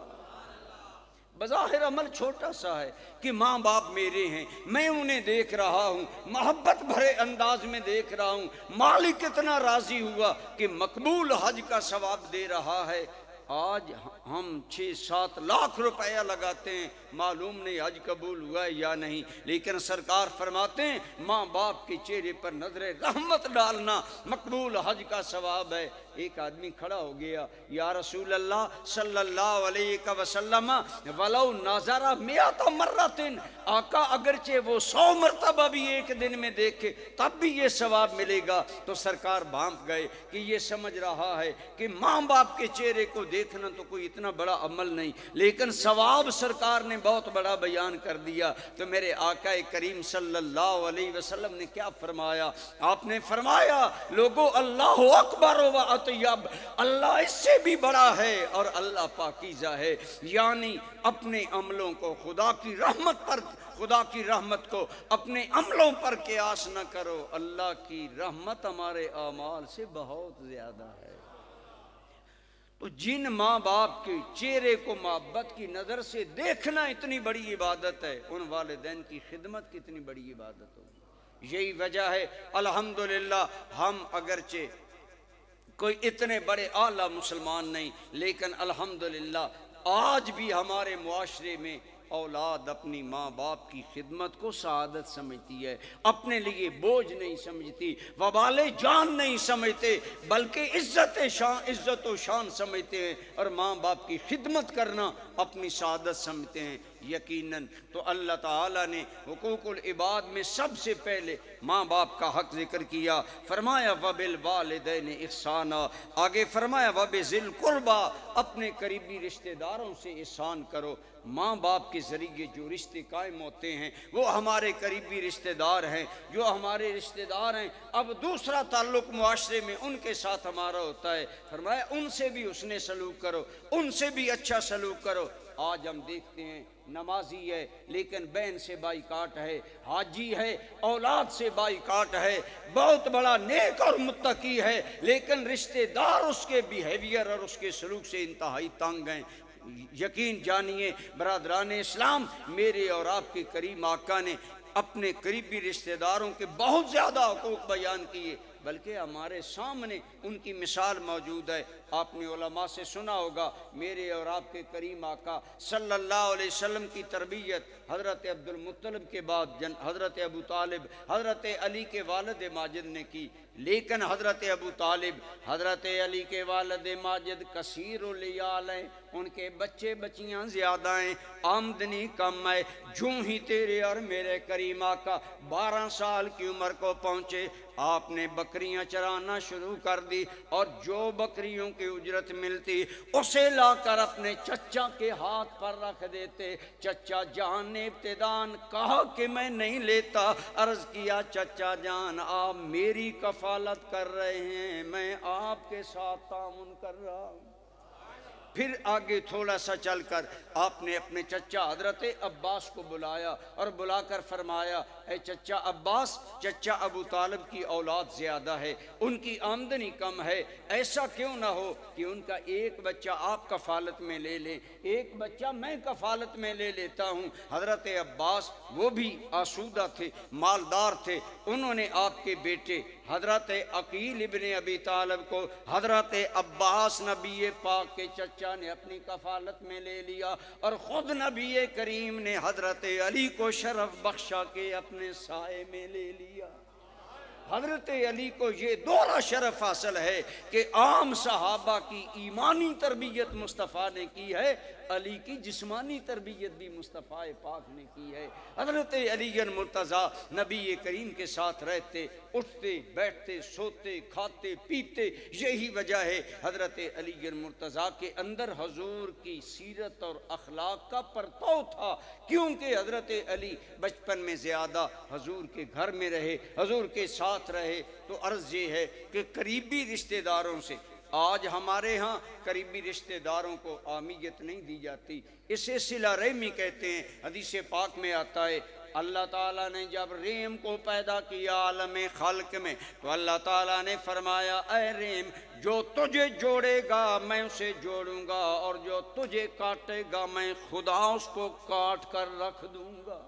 بظاہر عمل چھوٹا سا ہے کہ ماں باپ میرے ہیں، میں انہیں دیکھ رہا ہوں، محبت بھرے انداز میں دیکھ رہا ہوں، مالک اتنا راضی ہوا کہ مقبول حج کا ثواب دے رہا ہے. آج ہم 6-7 لاکھ روپیہ لگاتے ہیں، معلوم نہیں حج قبول ہوا ہے یا نہیں، لیکن سرکار فرماتے ہیں ماں باپ کے چہرے پر نظر رحمت ڈالنا مقبول حج کا ثواب ہے. ایک آدمی کھڑا ہو گیا، یا رسول اللہ صلی اللہ علیہ وسلم ولو نظر 100 مرۃ، آقا اگرچہ وہ 100 مرتبہ بھی ایک دن میں دیکھے تب بھی یہ ثواب ملے گا. تو سرکار بھانپ گئے کہ یہ سمجھ رہا ہے کہ ماں باپ کے چہرے کو دیکھنا تو کوئی اتنا بڑا عمل نہیں، لیکن ثواب سرکار نے بہت بڑا بیان کر دیا. تو میرے آقا کریم صلی اللہ علیہ وسلم نے کیا فرمایا؟ آپ نے فرمایا لوگو اللہ اکبر و اطیب، اللہ اس سے بھی بڑا ہے اور اللہ پاکیزہ ہے. یعنی اپنے عملوں کو خدا کی رحمت پر، خدا کی رحمت کو اپنے عملوں پر قیاس نہ کرو، اللہ کی رحمت ہمارے اعمال سے بہت زیادہ ہے. تو جن ماں باپ کے چہرے کو محبت کی نظر سے دیکھنا اتنی بڑی عبادت ہے، ان والدین کی خدمت کتنی بڑی عبادت ہوگی. یہی وجہ ہے الحمدللہ ہم اگرچہ کوئی اتنے بڑے اعلیٰ مسلمان نہیں، لیکن الحمدللہ آج بھی ہمارے معاشرے میں اولاد اپنی ماں باپ کی خدمت کو سعادت سمجھتی ہے، اپنے لیے بوجھ نہیں سمجھتی، وبال جان نہیں سمجھتے، بلکہ عزت و شان سمجھتے ہیں، اور ماں باپ کی خدمت کرنا اپنی سعادت سمجھتے ہیں. یقیناً تو اللہ تعالیٰ نے حقوق العباد میں سب سے پہلے ماں باپ کا حق ذکر کیا. فرمایا وبالوالدین احسانا، آگے فرمایا وبذی القربی، اپنے قریبی رشتہ داروں سے احسان کرو. ماں باپ کے ذریعے جو رشتے قائم ہوتے ہیں وہ ہمارے قریبی رشتہ دار ہیں، جو ہمارے رشتہ دار ہیں. اب دوسرا تعلق معاشرے میں ان کے ساتھ ہمارا ہوتا ہے، فرمایا ان سے بھی حسن سلوک کرو، ان سے بھی اچھا سلوک کرو. آج ہم دیکھتے ہیں نمازی ہے لیکن بہن سے بائیکاٹ ہے، حاجی ہے اولاد سے بائیکاٹ ہے، بہت بڑا نیک اور متقی ہے، لیکن رشتہ دار اس کے بیہیویئر اور اس کے سلوک سے انتہائی تنگ ہیں. یقین جانیے برادران اسلام، میرے اور آپ کے کریم آقا نے اپنے قریبی رشتہ داروں کے بہت زیادہ حقوق بیان کیے، بلکہ ہمارے سامنے ان کی مثال موجود ہے. آپ نے علماء سے سنا ہوگا میرے اور آپ کے کریم آقا صلی اللہ علیہ وسلم کی تربیت حضرت عبد المطلب کے بعد حضرت ابو طالب، حضرت علی کے والد ماجد نے کی. لیکن حضرت ابو طالب، حضرت علی کے والد ماجد کثیر العیال ہیں، ان کے بچے بچیاں زیادہ ہیں، آمدنی کم ہے. جو ہی تیرے اور میرے کریم آقا 12 سال کی عمر کو پہنچے، آپ نے بکریاں چرانا شروع کر دی، اور جو بکریوں کی اجرت ملتی اسے لا کر اپنے چچا کے ہاتھ پر رکھ دیتے. چچا جان نے ابتداً کہا کہ میں نہیں لیتا، عرض کیا چچا جان آپ میری کفالت کر رہے ہیں، میں آپ کے ساتھ تعاون کر رہا ہوں. پھر آگے تھوڑا سا چل کر آپ نے اپنے چچا حضرت عباس کو بلایا اور بلا کر فرمایا اے چچا عباس، چچا ابو طالب کی اولاد زیادہ ہے، ان کی آمدنی کم ہے، ایسا کیوں نہ ہو کہ ان کا ایک بچہ آپ کفالت میں لے لیں، ایک بچہ میں کفالت میں لے لیتا ہوں. حضرت عباس وہ بھی آسودہ تھے، مالدار تھے، انہوں نے آپ کے بیٹے حضرت عقیل ابن ابی طالب کو حضرت عباس نبی پاک کے چچا نے اپنی کفالت میں لے لیا، اور خود نبی کریم نے حضرت علی کو شرف بخشا کے اپنے سائے میں لے لیا. حضرت علی کو یہ دوہرا شرف حاصل ہے کہ عام صحابہ کی ایمانی تربیت مصطفیٰ نے کی ہے، علی کی جسمانی تربیت بھی مصطفیٰ پاک نے کی ہے۔ حضرت علی المرتضیٰ نبی کریم کے ساتھ رہتے، اٹھتے بیٹھتے سوتے کھاتے پیتے، یہی وجہ ہے حضرت علی المرتضیٰ کے اندر حضور کی سیرت اور اخلاق کا پرتو تھا، کیونکہ حضرت علی بچپن میں زیادہ حضور کے گھر میں رہے، حضور کے ساتھ رہے۔ تو عرض یہ ہے کہ قریبی رشتہ داروں سے، آج ہمارے ہاں قریبی رشتہ داروں کو اہمیت نہیں دی جاتی، اسے صلہ رحمی کہتے ہیں۔ حدیث پاک میں آتا ہے اللہ تعالیٰ نے جب رحم کو پیدا کیا عالم خلق میں، تو اللہ تعالیٰ نے فرمایا اے رحم، جو تجھے جوڑے گا میں اسے جوڑوں گا، اور جو تجھے کاٹے گا میں خدا اس کو کاٹ کر رکھ دوں گا۔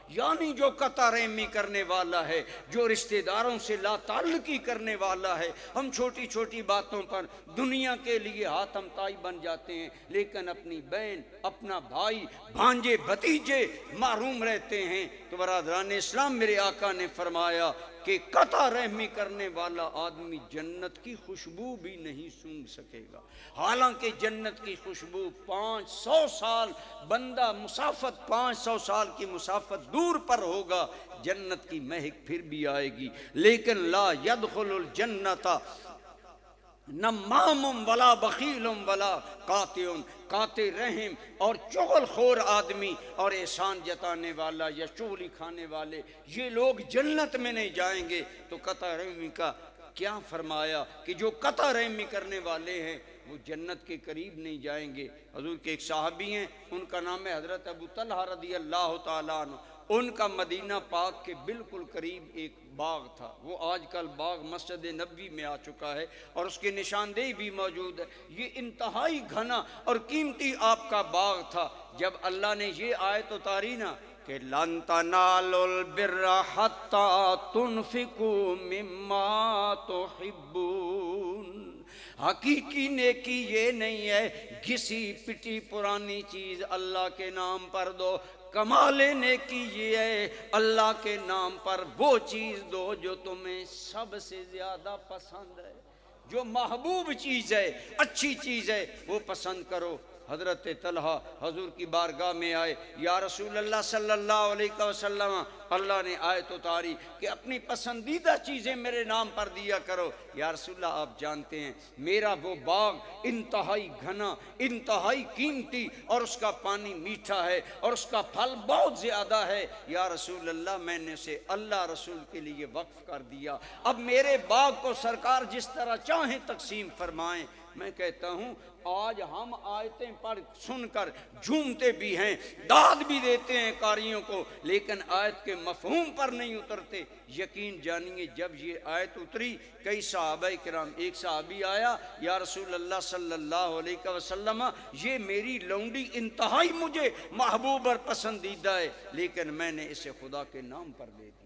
یعنی جو قطع رحمی کرنے والا ہے، جو رشتہ داروں سے لا تعلقی کرنے والا ہے، ہم چھوٹی چھوٹی باتوں پر دنیا کے لیے ہاتم تائی بن جاتے ہیں، لیکن اپنی بہن، اپنا بھائی، بھانجے بھتیجے محروم رہتے ہیں۔ تو برادران اسلام، میرے آقا نے فرمایا کہ قطع رحمی کرنے والا آدمی جنت کی خوشبو بھی نہیں سونگھ سکے گا، حالانکہ جنت کی خوشبو 500 سال بندہ مسافت 500 سال کی مسافت دور پر ہوگا، جنت کی مہک پھر بھی آئے گی، لیکن لا يدخل الجنت نمام ولا بخیل ولا قاطع رحم اور چغل خور آدمی اور احسان جتانے والا یا چغلی کھانے والے، یہ لوگ جنت میں نہیں جائیں گے۔ تو قطع رحمی کا کیا فرمایا کہ جو قطع رحمی کرنے والے ہیں وہ جنت کے قریب نہیں جائیں گے۔ حضور کے ایک صحابی ہیں، ان کا نام ہے حضرت ابو طلحہ رضی اللہ تعالیٰ عنہ۔ ان کا مدینہ پاک کے بالکل قریب ایک باغ تھا، وہ آج کل باغ مسجد نبوی میں آ چکا ہے اور اس کی نشاندہی بھی موجود ہے۔ یہ انتہائی گھنا اور قیمتی آپ کا باغ تھا۔ جب اللہ نے یہ آیت اتاری نا کہ لَن تَنَالُوا الْبِرَّ حَتَّى تُنْفِقُوا مِمَّا تُحِبُّونَ، حقیقی نیکی یہ نہیں ہے گھسی پٹی پرانی چیز اللہ کے نام پر دو، کمال نیکی یہ ہے اللہ کے نام پر وہ چیز دو جو تمہیں سب سے زیادہ پسند ہے، جو محبوب چیز ہے، اچھی چیز ہے، وہ پسند کرو۔ حضرت طلحہ حضور کی بارگاہ میں آئے، یا رسول اللہ صلی اللہ علیہ وسلم، اللہ نے آیت اتاری کہ اپنی پسندیدہ چیزیں میرے نام پر دیا کرو۔ یا رسول اللہ، آپ جانتے ہیں میرا وہ باغ انتہائی گھنا، انتہائی قیمتی، اور اس کا پانی میٹھا ہے اور اس کا پھل بہت زیادہ ہے۔ یا رسول اللہ، میں نے اسے اللہ رسول کے لیے وقف کر دیا، اب میرے باغ کو سرکار جس طرح چاہیں تقسیم فرمائیں۔ میں کہتا ہوں آج ہم آیتیں پڑھ سن کر جھومتے بھی ہیں، داد بھی دیتے ہیں قاریوں کو، لیکن آیت کے مفہوم پر نہیں اترتے۔ یقین جانیے جب یہ آیت اتری، کئی صحابہ کرام، ایک صحابی آیا، یا رسول اللہ صلی اللہ علیہ وسلم، یہ میری لونڈی انتہائی مجھے محبوب اور پسندیدہ ہے، لیکن میں نے اسے خدا کے نام پر دے دیا۔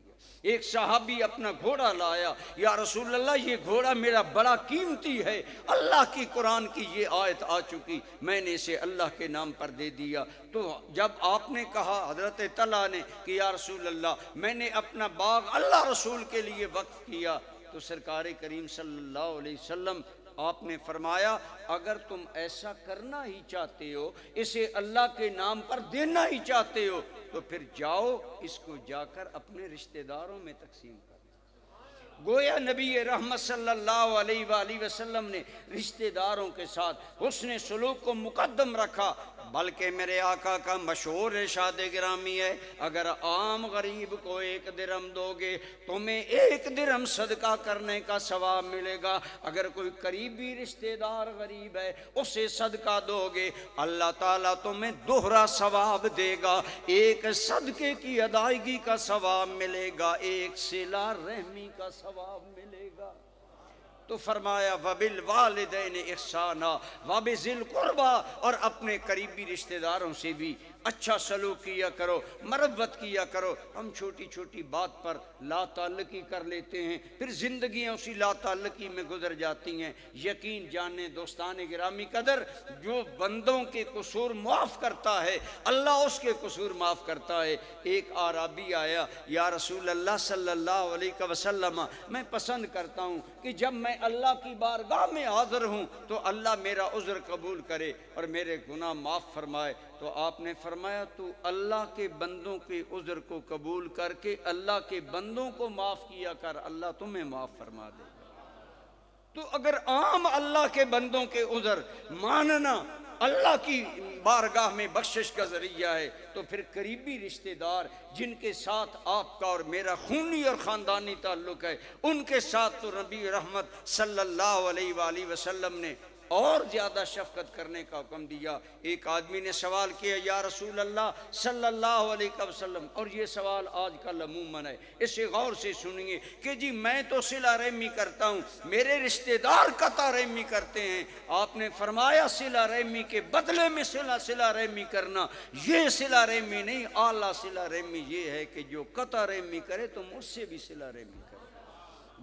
ایک صحابی اپنا گھوڑا لایا، یا رسول اللہ یہ گھوڑا میرا بڑا قیمتی ہے، اللہ کی قرآن کی یہ آیت آ چکی، میں نے اسے اللہ کے نام پر دے دیا۔ تو جب آپ نے کہا حضرت طلحہ نے کہ یا رسول اللہ میں نے اپنا باغ اللہ رسول کے لیے وقف کیا، تو سرکار کریم صلی اللہ علیہ وسلم آپ نے فرمایا اگر تم ایسا کرنا ہی چاہتے ہو، اسے اللہ کے نام پر دینا ہی چاہتے ہو، تو پھر جاؤ اس کو جا کر اپنے رشتہ داروں میں تقسیم کرو۔ گویا نبی رحمت صلی اللہ علیہ وآلہ وسلم نے رشتہ داروں کے ساتھ حسن سلوک کو مقدم رکھا، بلکہ میرے آقا کا مشہور ارشاد گرامی ہے اگر عام غریب کو 1 درہم دو گے تمہیں 1 درہم صدقہ کرنے کا ثواب ملے گا، اگر کوئی قریبی رشتہ دار غریب ہے اسے صدقہ دو گے اللہ تعالیٰ تمہیں دوہرا ثواب دے گا، 1 صدقے کی ادائیگی کا ثواب ملے گا، 1 صلہ رحمی کا ثواب ملے گا۔ تو فرمایا وَبِالْوَالِدَيْنِ إِحْسَانًا وَبِذِي الْقُرْبَى، اور اپنے قریبی رشتہ داروں سے بھی اچھا سلوک کیا کرو، مربت کیا کرو۔ ہم چھوٹی چھوٹی بات پر لا تعلقی کر لیتے ہیں، پھر زندگیاں اسی لا تعلقی میں گزر جاتی ہیں۔ یقین جانیں دوستان گرامی قدر، جو بندوں کے قصور معاف کرتا ہے اللہ اس کے قصور معاف کرتا ہے۔ ایک اعرابی آیا، یا رسول اللہ صلی اللہ علیہ وسلم، میں پسند کرتا ہوں کہ جب میں اللہ کی بارگاہ میں حاضر ہوں تو اللہ میرا عذر قبول کرے اور میرے گناہ معاف فرمائے۔ تو آپ نے فرمایا تو اللہ کے بندوں کے عذر کو قبول کر کے اللہ کے بندوں کو معاف کیا کر، اللہ تمہیں معاف فرما دے۔ تو اگر عام اللہ کے بندوں کے عذر ماننا اللہ کی بارگاہ میں بخشش کا ذریعہ ہے، تو پھر قریبی رشتہ دار جن کے ساتھ آپ کا اور میرا خونی اور خاندانی تعلق ہے، ان کے ساتھ تو نبی رحمت صلی اللہ علیہ وآلہ وسلم نے اور زیادہ شفقت کرنے کا حکم دیا۔ ایک آدمی نے سوال کیا، یا رسول اللہ صلی اللہ علیہ وسلم، اور یہ سوال آج کل عموماً ہے، اسے غور سے سنیے کہ جی میں تو صلہ رحمی کرتا ہوں، میرے رشتہ دار قطع رحمی کرتے ہیں۔ آپ نے فرمایا صلہ رحمی کے بدلے میں صلہ رحمی کرنا یہ صلہ رحمی نہیں، اعلیٰ صلہ رحمی یہ ہے کہ جو قطع رحمی کرے تو مجھ سے بھی صلہ رحمی کرے۔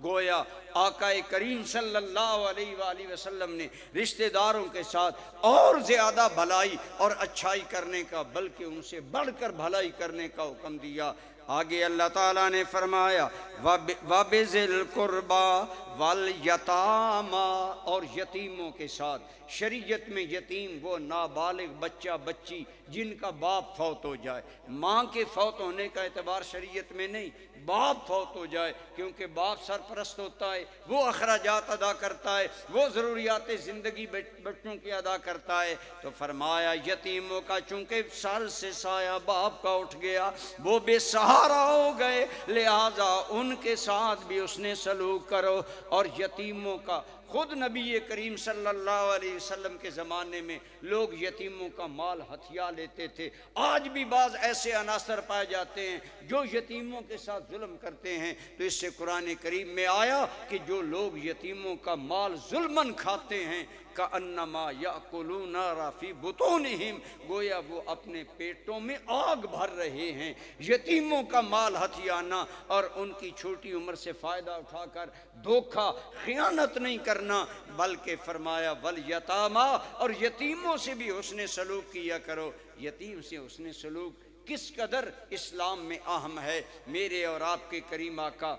گویا آقا کریم صلی اللہ علیہ وآلہ وسلم نے رشتہ داروں کے ساتھ اور زیادہ بھلائی اور اچھائی کرنے کا، بلکہ ان سے بڑھ کر بھلائی کرنے کا حکم دیا۔ آگے اللہ تعالیٰ نے فرمایا وَبِذِلْ الْقُرْبَى وَالْيَتَامَى، اور یتیموں کے ساتھ۔ شریعت میں یتیم وہ نابالغ بچہ بچی جن کا باپ فوت ہو جائے، ماں کے فوت ہونے کا اعتبار شریعت میں نہیں، باپ فوت ہو جائے، کیونکہ باپ سرپرست ہوتا ہے، وہ اخراجات ادا کرتا ہے، وہ ضروریات زندگی بچوں کی ادا کرتا ہے۔ تو فرمایا یتیموں کا چونکہ سر سے سایہ باپ کا اٹھ گیا، وہ بے سہارا ہو گئے، لہذا ان کے ساتھ بھی اس نے سلوک کرو۔ اور یتیموں کا خود نبی کریم صلی اللہ علیہ وسلم کے زمانے میں لوگ یتیموں کا مال ہتھیا لیتے تھے۔ آج بھی بعض ایسے عناصر پائے جاتے ہیں جو یتیموں کے ساتھ ظلم کرتے ہیں، تو اس سے قرآن کریم میں آیا کہ جو لوگ یتیموں کا مال ظلماً کھاتے ہیں کأنما یأکلون نارا فی بطونہم، گویا وہ اپنے پیٹوں میں آگ بھر رہے ہیں۔ یتیموں کا مال ہتھیانا اور ان کی چھوٹی عمر سے فائدہ اٹھا کر دھوکہ خیانت نہیں کرنا، بلکہ فرمایا والیتاما، اور یتیموں سے بھی حسن سلوک کیا کرو۔ یتیم سے حسن سلوک کس قدر اسلام میں اہم ہے۔ میرے اور آپ کے کریم آقا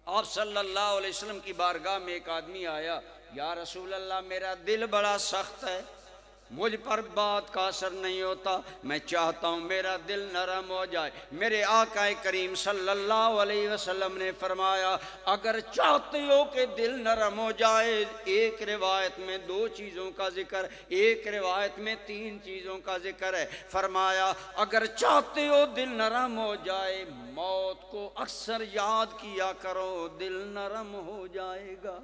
آپ صلی اللہ علیہ وسلم کی بارگاہ میں ایک آدمی آیا، یا رسول اللہ میرا دل بڑا سخت ہے، مجھ پر بات کا اثر نہیں ہوتا، میں چاہتا ہوں میرا دل نرم ہو جائے۔ میرے آقا کریم صلی اللہ علیہ وسلم نے فرمایا اگر چاہتے ہو کہ دل نرم ہو جائے، ایک روایت میں 2 چیزوں کا ذکر، ایک روایت میں 3 چیزوں کا ذکر ہے۔ فرمایا اگر چاہتے ہو دل نرم ہو جائے، موت کو اکثر یاد کیا کرو، دل نرم ہو جائے گا۔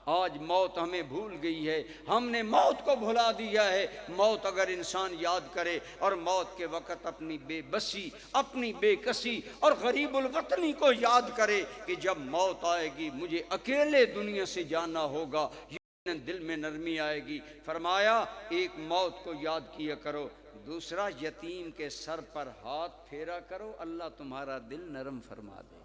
آج موت ہمیں بھول گئی ہے، ہم نے موت کو بھلا دیا ہے۔ موت اگر انسان یاد کرے اور موت کے وقت اپنی بے بسی، اپنی بے کسی اور غریب الوطنی کو یاد کرے کہ جب موت آئے گی مجھے اکیلے دنیا سے جانا ہوگا، دل میں نرمی آئے گی۔ فرمایا ایک موت کو یاد کیا کرو، دوسرا یتیم کے سر پر ہاتھ پھیرا کرو، اللہ تمہارا دل نرم فرما دے گا۔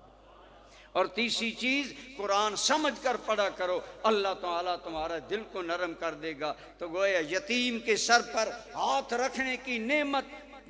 اور تیسری چیز قرآن سمجھ کر پڑھا کرو، اللہ تعالیٰ تمہارا دل کو نرم کر دے گا۔ تو گویا یتیم کے سر پر ہاتھ رکھنے کی نعمت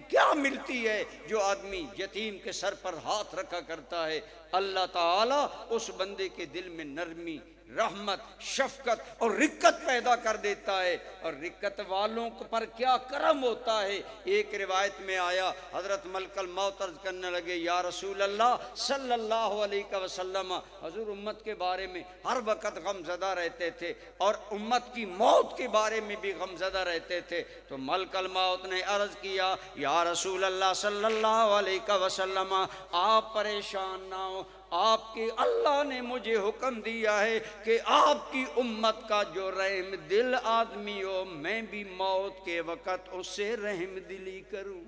کیا ملتی ہے جو آدمی یتیم کے سر پر ہاتھ رکھا کرتا ہے؟ اللہ تعالیٰ اس بندے کے دل میں نرمی، رحمت، شفقت اور رقت پیدا کر دیتا ہے۔ اور رقت والوں پر کیا کرم ہوتا ہے۔ ایک روایت میں آیا حضرت ملک الموت عرض کرنے لگے یا رسول اللہ صلی اللہ علیہ وسلم، حضور امت کے بارے میں ہر وقت غم زدہ رہتے تھے اور امت کی موت کے بارے میں بھی غم زدہ رہتے تھے۔ تو ملک الموت نے عرض کیا یا رسول اللہ صلی اللہ علیہ وسلم آپ پریشان نہ ہو، آپ کے اللہ نے مجھے حکم دیا ہے کہ آپ کی امت کا جو رحم دل آدمی ہو میں بھی موت کے وقت اس سے رحم دلی کروں۔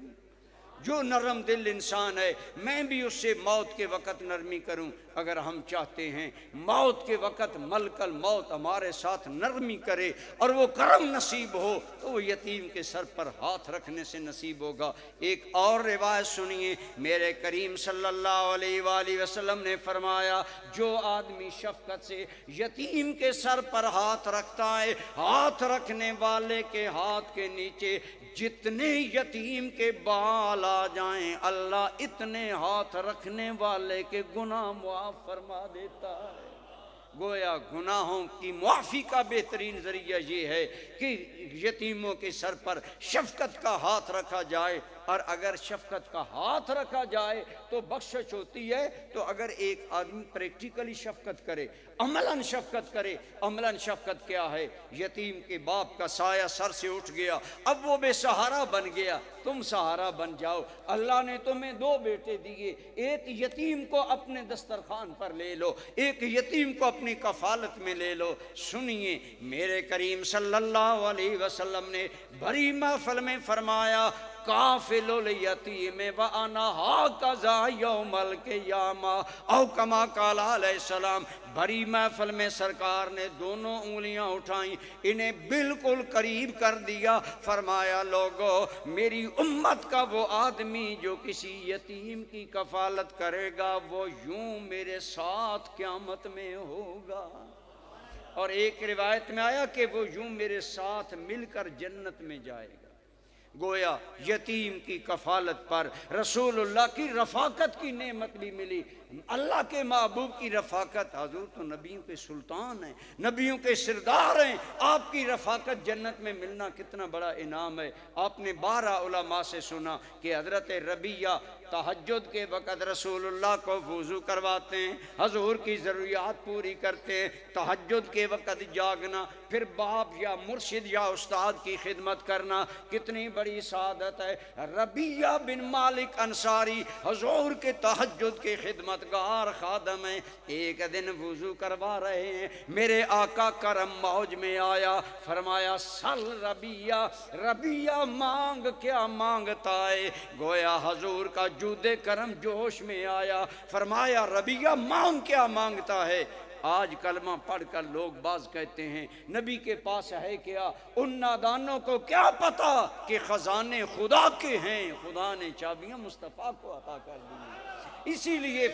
جو نرم دل انسان ہے میں بھی اس سے موت کے وقت نرمی کروں۔ اگر ہم چاہتے ہیں موت کے وقت ملکل موت ہمارے ساتھ نرمی کرے اور وہ کرم نصیب ہو تو وہ یتیم کے سر پر ہاتھ رکھنے سے نصیب ہوگا۔ ایک اور روایت سنیے، میرے کریم صلی اللہ علیہ وآلہ وسلم نے فرمایا جو آدمی شفقت سے یتیم کے سر پر ہاتھ رکھتا ہے، ہاتھ رکھنے والے کے ہاتھ کے نیچے جتنے یتیم کے بال آ جائیں اللہ اتنے ہاتھ رکھنے والے کے گناہ معاف فرما دیتا ہے۔ گویا گناہوں کی معافی کا بہترین ذریعہ یہ ہے کہ یتیموں کے سر پر شفقت کا ہاتھ رکھا جائے، اور اگر شفقت کا ہاتھ رکھا جائے تو بخشش ہوتی ہے۔ تو اگر ایک آدمی پریکٹیکلی شفقت کرے، عملاً شفقت کرے، عملاً شفقت کیا ہے؟ یتیم کے باپ کا سایہ سر سے اٹھ گیا، اب وہ بے سہارا بن گیا، تم سہارا بن جاؤ۔ اللہ نے تمہیں 2 بیٹے دیے، ایک یتیم کو اپنے دسترخوان پر لے لو، ایک یتیم کو اپنی کفالت میں لے لو۔ سنیے، میرے کریم صلی اللہ علیہ وسلم نے بڑی محفل میں فرمایا کافل الیتیم وانا ہاکذا یوم القیامہ، او کما قال علیہ السلام۔ بڑی محفل میں سرکار نے دونوں انگلیاں اٹھائیں، انہیں بالکل قریب کر دیا، فرمایا لوگو میری امت کا وہ آدمی جو کسی یتیم کی کفالت کرے گا وہ یوں میرے ساتھ قیامت میں ہوگا، اور ایک روایت میں آیا کہ وہ یوں میرے ساتھ مل کر جنت میں جائے گا۔ گویا یتیم کی کفالت پر رسول اللہ کی رفاقت کی نعمت بھی ملی۔ اللہ کے محبوب کی رفاقت، حضور تو نبیوں کے سلطان ہیں، نبیوں کے سردار ہیں، آپ کی رفاقت جنت میں ملنا کتنا بڑا انعام ہے۔ آپ نے 12 علماء سے سنا کہ حضرت ربیہ تہجد کے وقت رسول اللہ کو وضو کرواتے ہیں، حضور کی ضروریات پوری کرتے ہیں، تہجد کے وقت جاگنا، پھر باپ یا مرشد یا استاد کی خدمت کرنا کتنی بڑی سعادت ہے۔ ربیہ بن مالک انصاری حضور کے تہجد کے خدمت گار خادم ہیں، ایک دن وضو کروا رہے ہیں، میرے آقا کرم موج میں آیا، فرمایا سل ربیہ، ربیہ مانگ، کیا مانگتا ہے؟ گویا حضور کا جود کرم جوش میں آیا، فرمایا ربیہ مانگ، کیا مانگتا ہے؟ آج کلمہ پڑھ کر لوگ بعض کہتے ہیں نبی کے پاس ہے کیا؟ ان نادانوں کو کیا پتا کہ خزانے خدا کے ہیں، خدا نے چابیاں مصطفیٰ کو عطا کر دی، اسی لیے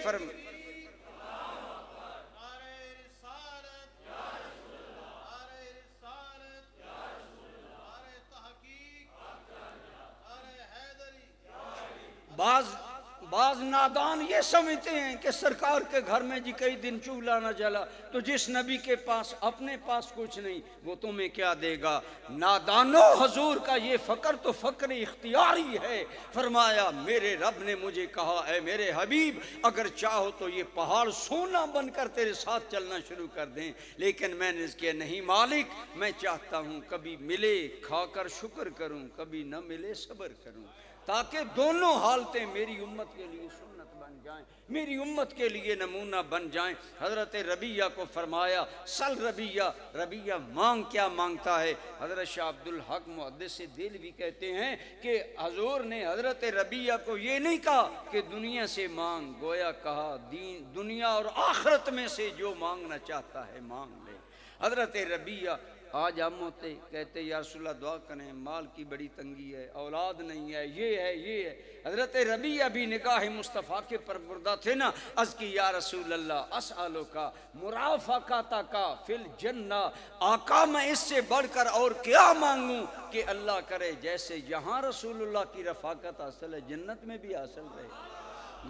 بعض نادان یہ سمجھتے ہیں کہ سرکار کے گھر میں جی کئی دن چولہا نہ جلا تو جس نبی کے پاس اپنے پاس کچھ نہیں وہ تمہیں کیا دے گا؟ نادانو، حضور کا یہ فقر تو فقر اختیاری ہے۔ فرمایا میرے رب نے مجھے کہا اے میرے حبیب اگر چاہو تو یہ پہاڑ سونا بن کر تیرے ساتھ چلنا شروع کر دیں، لیکن میں نے اس کے نہیں مالک، میں چاہتا ہوں کبھی ملے کھا کر شکر کروں، کبھی نہ ملے صبر کروں، تاکہ دونوں حالتیں میری امت کے لیے سنت بن جائیں، میری امت کے لیے نمونہ بن جائیں۔ حضرت ربیہ کو فرمایا سل ربیہ، ربیہ مانگ، کیا مانگتا ہے؟ حضرت شاہ عبدالحق محدث دہلوی کہتے ہیں کہ حضور نے حضرت ربیہ کو یہ نہیں کہا کہ دنیا سے مانگ، گویا کہا دنیا اور آخرت میں سے جو مانگنا چاہتا ہے مانگ لے۔ حضرت ربیہ آج ہم ہوتے کہتے یا رسول اللہ دعا کریں، مال کی بڑی تنگی ہے، اولاد نہیں ہے، یہ ہے یہ ہے۔ حضرت ربیہ بھی نگاہ مصطفیٰ کے پروردہ تھے نا، عرض کی یا رسول اللہ اسألک مرافقتک فی الجنہ، آقا میں اس سے بڑھ کر اور کیا مانگوں کہ اللہ کرے جیسے یہاں رسول اللہ کی رفاقت حاصل ہے جنت میں بھی حاصل رہے۔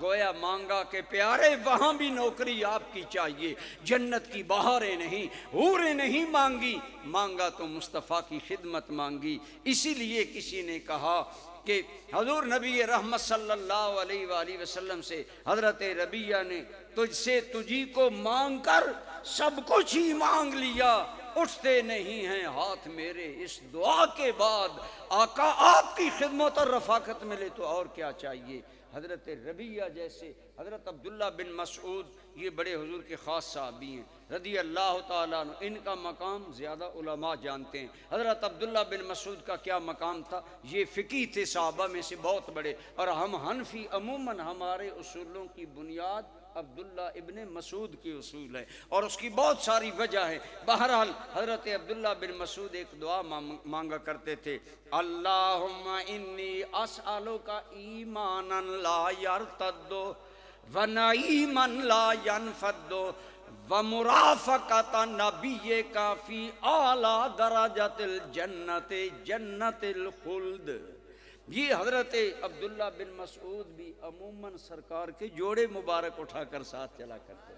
گویا مانگا کہ پیارے وہاں بھی نوکری آپ کی چاہیے، جنت کی بہاریں نہیں، حوریں نہیں مانگی، مانگا تو مصطفیٰ کی خدمت مانگی۔ اسی لیے کسی نے کہا کہ حضور نبی رحمت صلی اللہ علیہ وآلہ وسلم سے حضرت ربیہ نے تجھ سے تجھی کو مانگ کر سب کچھ ہی مانگ لیا، اٹھتے نہیں ہیں ہاتھ میرے اس دعا کے بعد، آقا آپ کی خدمت اور رفاقت ملے تو اور کیا چاہیے۔ حضرت ربیہ جیسے حضرت عبداللہ بن مسعود، یہ بڑے حضور کے خاص صحابی ہیں رضی اللہ تعالیٰ عنہ، ان کا مقام زیادہ علماء جانتے ہیں۔ حضرت عبداللہ بن مسعود کا کیا مقام تھا؟ یہ فقی تھے صحابہ میں سے بہت بڑے، اور ہم حنفی عموماً ہمارے اصولوں کی بنیاد عبداللہ ابن مسعود کی اصول ہے اور اس کی بہت ساری وجہ ہے۔ بہرحال حضرت عبداللہ بن مسعود ایک دعا مانگا کرتے تھے، اللہم انی اسألک ایمانا لا یرتد ونعیما لا ینفد ومرافقۃ نبیک فی اعلی درجات الجنت جنت الخلد۔ یہ حضرت عبداللہ بن مسعود بھی عموماً سرکار کے جوڑے مبارک اٹھا کر ساتھ چلا کرتے،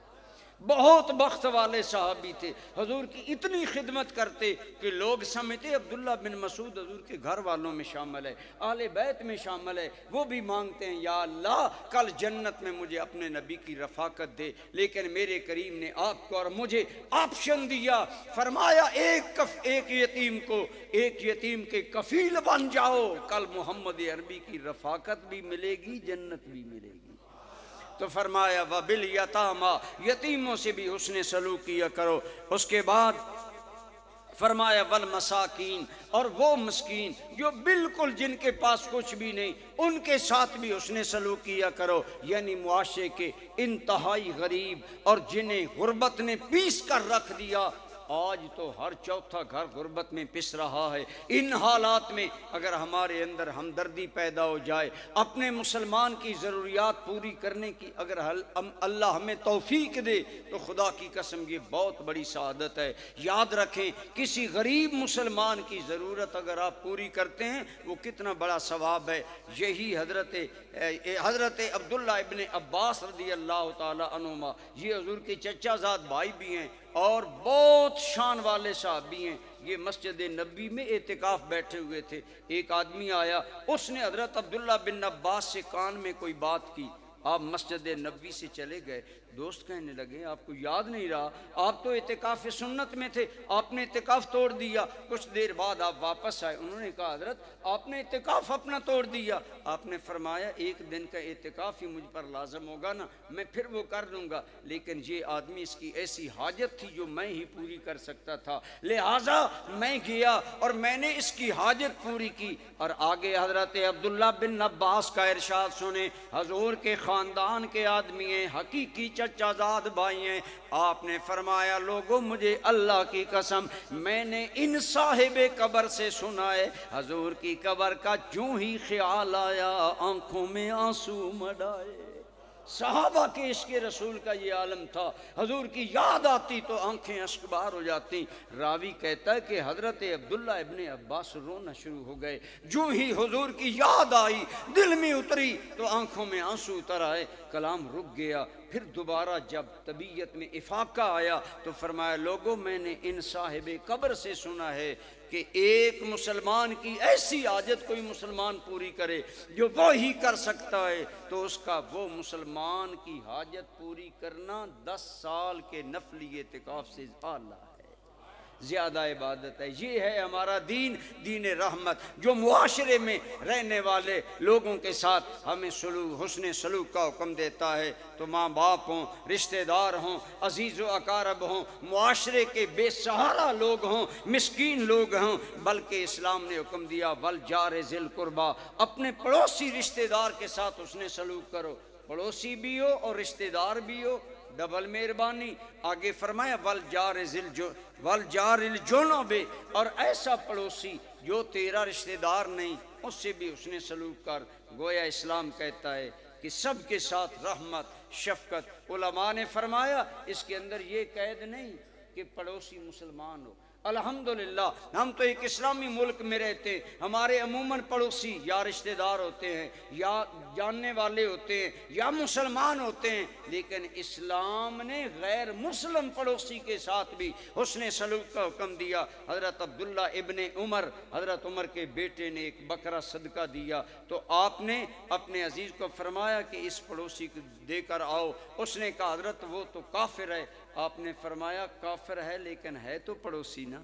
بہت بخت والے صحابی تھے، حضور کی اتنی خدمت کرتے کہ لوگ سمجھتے عبداللہ بن مسعود حضور کے گھر والوں میں شامل ہے، اہل بیت میں شامل ہے۔ وہ بھی مانگتے ہیں یا اللہ کل جنت میں مجھے اپنے نبی کی رفاقت دے، لیکن میرے کریم نے آپ کو اور مجھے آپشن دیا، فرمایا ایک یتیم کے کفیل بن جاؤ، کل محمد عربی کی رفاقت بھی ملے گی، جنت بھی ملے گی۔ تو فرمایا وَبِالْيَتَامَى، یتیموں سے بھی حسن سلوک کیا کرو۔ اس کے بعد فرمایا وَالْمَسَاكِينَ، اور وہ مسکین جو بالکل جن کے پاس کچھ بھی نہیں، ان کے ساتھ بھی حسن سلوک کیا کرو، یعنی معاشرے کے انتہائی غریب اور جنہیں غربت نے پیس کر رکھ دیا۔ آج تو ہر چوتھا گھر غربت میں پس رہا ہے۔ ان حالات میں اگر ہمارے اندر ہمدردی پیدا ہو جائے، اپنے مسلمان کی ضروریات پوری کرنے کی اگر اللہ ہمیں توفیق دے تو خدا کی قسم یہ بہت بڑی سعادت ہے۔ یاد رکھیں کسی غریب مسلمان کی ضرورت اگر آپ پوری کرتے ہیں وہ کتنا بڑا ثواب ہے۔ یہی حضرت عبداللہ ابن عباس رضی اللہ تعالی عنہما، یہ حضور کے چچا زاد بھائی بھی ہیں اور بہت شان والے صحابی ہیں، یہ مسجد نبی میں اعتکاف بیٹھے ہوئے تھے۔ ایک آدمی آیا، اس نے حضرت عبداللہ بن عباس سے کان میں کوئی بات کی، آپ مسجد نبی سے چلے گئے۔ دوست کہنے لگے آپ کو یاد نہیں رہا، آپ تو اعتکاف سنت میں تھے، آپ نے اعتکاف توڑ دیا۔ کچھ دیر بعد آپ واپس آئے، انہوں نے کہا حضرت آپ نے اعتکاف اپنا توڑ دیا۔ آپ نے فرمایا ایک دن کا اعتکاف ہی مجھ پر لازم ہوگا نا، میں پھر وہ کر لوں گا، لیکن یہ آدمی اس کی ایسی حاجت تھی جو میں ہی پوری کر سکتا تھا، لہٰذا میں گیا اور میں نے اس کی حاجت پوری کی۔ اور آگے حضرت عبداللہ بن عباس کا ارشاد سنیں، حضور کے خاندان کے آدمی ہیں، حقیقی چچا زاد بھائی ہیں۔ آپ نے فرمایا لوگوں مجھے اللہ کی قسم میں نے ان صاحب قبر سے سنا ہے، حضور کی قبر کا جوں ہی خیال آیا آنکھوں میں آنسو مڈائے۔ صحابہ کے عشق رسول کا یہ عالم تھا، حضور کی یاد آتی تو آنکھیں اشک بار ہو جاتی۔ راوی کہتا ہے کہ حضرت عبداللہ ابن عباس رونا شروع ہو گئے، جو ہی حضور کی یاد آئی دل میں اتری تو آنکھوں میں آنسو اتر آئے، کلام رک گیا۔ پھر دوبارہ جب طبیعت میں افاقہ آیا تو فرمایا لوگوں میں نے ان صاحب قبر سے سنا ہے کہ ایک مسلمان کی ایسی حاجت کوئی مسلمان پوری کرے جو وہی کر سکتا ہے تو اس کا وہ مسلمان کی حاجت پوری کرنا 10 سال کے نفلی اعتکاف سے اعلیٰ ہے، زیادہ عبادت ہے۔ یہ ہے ہمارا دین، دین رحمت، جو معاشرے میں رہنے والے لوگوں کے ساتھ ہمیں حسن سلوک کا حکم دیتا ہے۔ تو ماں باپ ہوں، رشتہ دار ہوں، عزیز و اقارب ہوں، معاشرے کے بے سہارا لوگ ہوں، مسکین لوگ ہوں، بلکہ اسلام نے حکم دیا والجار ذی القربیٰ، اپنے پڑوسی رشتہ دار کے ساتھ حسن سلوک کرو، پڑوسی بھی ہو اور رشتہ دار بھی ہو، ڈبل مہربانی۔ آگے فرمایا والجار الجنب، اور ایسا پڑوسی جو تیرا رشتہ دار نہیں اس سے بھی حسن سلوک کر۔ گویا اسلام کہتا ہے کہ سب کے ساتھ رحمت شفقت۔ علماء نے فرمایا اس کے اندر یہ قید نہیں کہ پڑوسی مسلمان ہو، الحمدللہ ہم تو ایک اسلامی ملک میں رہتے ہیں، ہمارے عموماً پڑوسی یا رشتہ دار ہوتے ہیں یا جاننے والے ہوتے ہیں یا مسلمان ہوتے ہیں، لیکن اسلام نے غیر مسلم پڑوسی کے ساتھ بھی حسن سلوک کا حکم دیا۔ حضرت عبداللہ ابن عمر، حضرت عمر کے بیٹے نے ایک بکرا صدقہ دیا تو آپ نے اپنے عزیز کو فرمایا کہ اس پڑوسی کو دے کر آؤ۔ اس نے کہا حضرت وہ تو کافر ہے۔ آپ نے فرمایا کافر ہے لیکن ہے تو پڑوسی نا،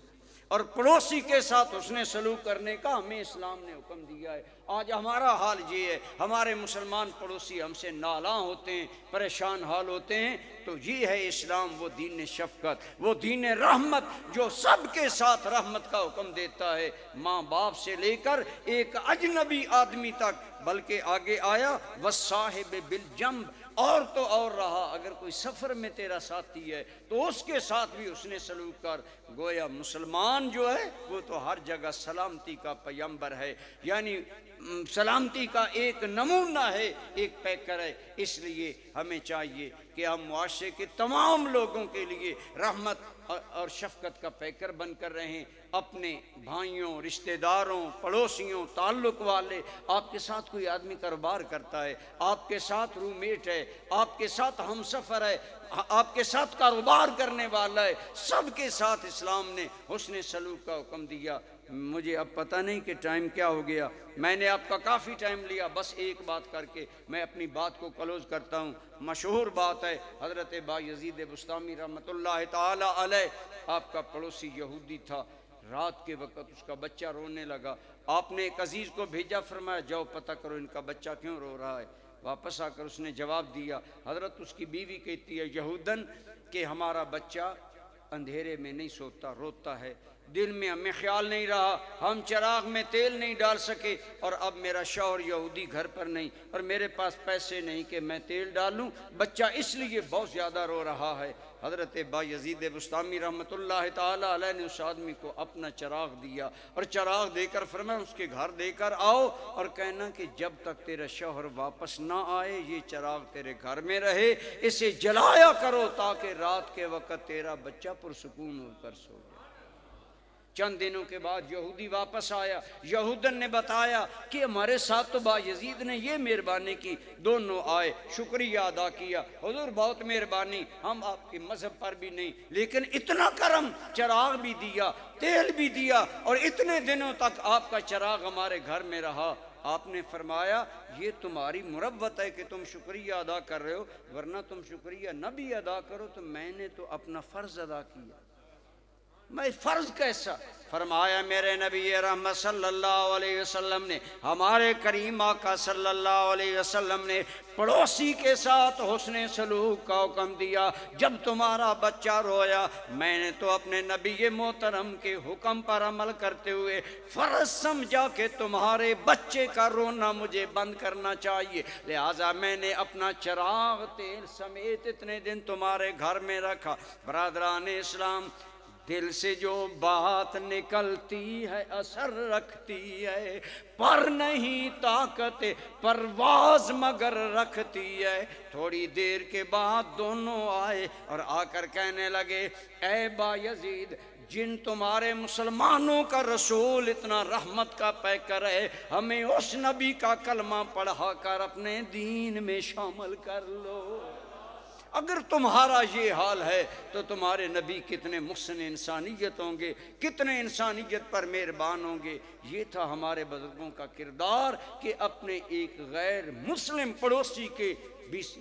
اور پڑوسی کے ساتھ حسن سلوک کرنے کا ہمیں اسلام نے حکم دیا ہے۔ آج ہمارا حال یہ ہے، ہمارے مسلمان پڑوسی ہم سے نالاں ہوتے ہیں، پریشان حال ہوتے ہیں، تو یہ ہے اسلام، وہ دین شفقت، وہ دین رحمت جو سب کے ساتھ رحمت کا حکم دیتا ہے، ماں باپ سے لے کر ایک اجنبی آدمی تک۔ بلکہ آگے آیا وصاحب بالجنب، اور تو اور رہا اگر کوئی سفر میں تیرا ساتھی ہے تو اس کے ساتھ بھی حسن سلوک کر۔ گویا مسلمان جو ہے وہ تو ہر جگہ سلامتی کا پیمبر ہے، یعنی سلامتی کا ایک نمونہ ہے، ایک پیکر ہے۔ اس لیے ہمیں چاہیے کہ ہم معاشرے کے تمام لوگوں کے لیے رحمت اور شفقت کا پیکر بن کر رہیں۔ اپنے بھائیوں، رشتہ داروں، پڑوسیوں، تعلق والے، آپ کے ساتھ کوئی آدمی کاروبار کرتا ہے، آپ کے ساتھ روم میٹ ہے، آپ کے ساتھ ہم سفر ہے، آپ کے ساتھ کاروبار کرنے والا ہے، سب کے ساتھ اسلام نے حسن سلوک کا حکم دیا۔ مجھے اب پتہ نہیں کہ ٹائم کیا ہو گیا، میں نے آپ کا کافی ٹائم لیا، بس ایک بات کر کے میں اپنی بات کو کلوز کرتا ہوں۔ مشہور بات ہے، حضرت بایزید بستامی رحمۃ اللہ تعالی علیہ، آپ کا پڑوسی یہودی تھا، رات کے وقت اس کا بچہ رونے لگا، آپ نے ایک عزیز کو بھیجا، فرمایا جاؤ پتہ کرو ان کا بچہ کیوں رو رہا ہے۔ واپس آ کر اس نے جواب دیا، حضرت اس کی بیوی کہتی ہے یہودن کہ ہمارا بچہ اندھیرے میں نہیں سوتا، روتا ہے، دن میں ہمیں خیال نہیں رہا، ہم چراغ میں تیل نہیں ڈال سکے، اور اب میرا شوہر یہودی گھر پر نہیں اور میرے پاس پیسے نہیں کہ میں تیل ڈالوں، بچہ اس لیے بہت زیادہ رو رہا ہے۔ حضرت بایزید بستامی رحمۃ اللہ تعالی علیہ نے اس آدمی کو اپنا چراغ دیا اور چراغ دے کر فرمایا اس کے گھر دے کر آؤ اور کہنا کہ جب تک تیرا شوہر واپس نہ آئے یہ چراغ تیرے گھر میں رہے، اسے جلایا کرو تاکہ رات کے وقت تیرا بچہ پرسکون ہو کر سو جائے۔ چند دنوں کے بعد یہودی واپس آیا، یہودن نے بتایا کہ ہمارے ساتھ تو بایزید نے یہ مہربانی کی، دونوں آئے، شکریہ ادا کیا، حضور بہت مہربانی، ہم آپ کے مذہب پر بھی نہیں لیکن اتنا کرم، چراغ بھی دیا، تیل بھی دیا، اور اتنے دنوں تک آپ کا چراغ ہمارے گھر میں رہا۔ آپ نے فرمایا یہ تمہاری مروت ہے کہ تم شکریہ ادا کر رہے ہو، ورنہ تم شکریہ نہ بھی ادا کرو تو میں نے تو اپنا فرض ادا کیا۔ میں فرض کیسا؟ فرمایا میرے نبی رحمت صلی اللہ علیہ وسلم نے، ہمارے کریم آقا صلی اللہ علیہ وسلم نے پڑوسی کے ساتھ حسن سلوک کا حکم دیا۔ جب تمہارا بچہ رویا میں نے تو اپنے نبی محترم کے حکم پر عمل کرتے ہوئے فرض سمجھا کہ تمہارے بچے کا رونا مجھے بند کرنا چاہیے، لہٰذا میں نے اپنا چراغ تیل سمیت اتنے دن تمہارے گھر میں رکھا۔ برادران اسلام، دل سے جو بات نکلتی ہے اثر رکھتی ہے، پر نہیں طاقت پرواز مگر رکھتی ہے۔ تھوڑی دیر کے بعد دونوں آئے اور آ کر کہنے لگے اے بایزید، جن تمہارے مسلمانوں کا رسول اتنا رحمت کا پیکر ہے، ہمیں اس نبی کا کلمہ پڑھا کر اپنے دین میں شامل کر لو۔ اگر تمہارا یہ حال ہے تو تمہارے نبی کتنے محسن انسانیت ہوں گے، کتنے انسانیت پر مہربان ہوں گے۔ یہ تھا ہمارے بزرگوں کا کردار کہ اپنے ایک غیر مسلم پڑوسی کے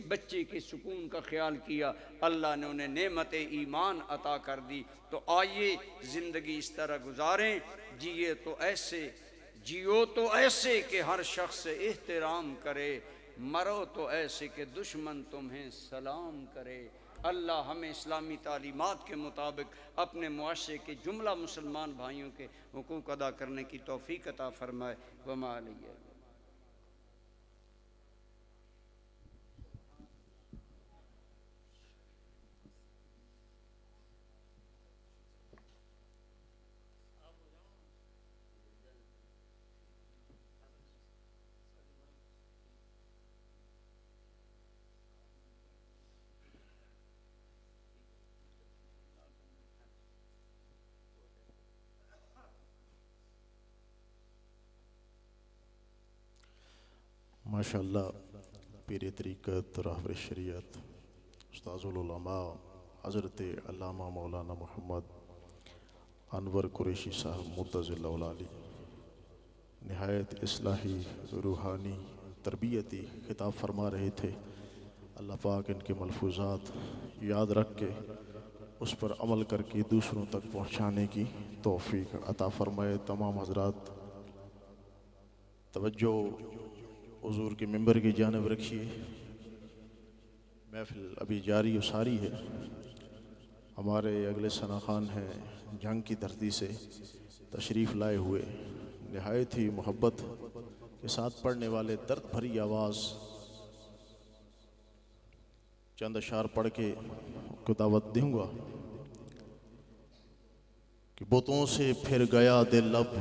بچے کے سکون کا خیال کیا، اللہ نے انہیں نعمت ایمان عطا کر دی۔ تو آئیے زندگی اس طرح گزاریں، جیو تو ایسے کہ ہر شخص احترام کرے، مرو تو ایسے کہ دشمن تمہیں سلام کرے۔ اللہ ہمیں اسلامی تعلیمات کے مطابق اپنے معاشرے کے جملہ مسلمان بھائیوں کے حقوق ادا کرنے کی توفیق عطا فرمائے۔ وما علیہ۔ ماشاءاللہ پیر طریقت رہبر شریعت استاذ العلماء حضرت علامہ مولانا محمد انور قریشی صاحب مدظ اللہ علی نہایت اصلاحی روحانی تربیتی خطاب فرما رہے تھے۔ اللہ پاک ان کے ملفوظات یاد رکھ کے اس پر عمل کر کے دوسروں تک پہنچانے کی توفیق عطا فرمائے۔ تمام حضرات توجہ حضور کے ممبر کی جانب رکھیے، محفل ابھی جاری و ساری ہے۔ ہمارے اگلے ثنا خان ہیں جنگ کی دھرتی سے تشریف لائے ہوئے، نہایت ہی محبت کے ساتھ پڑھنے والے، درد بھری آواز چند اشعار پڑھ کے کو دعوت دوں گا کہ بتوں سے پھر گیا دل اب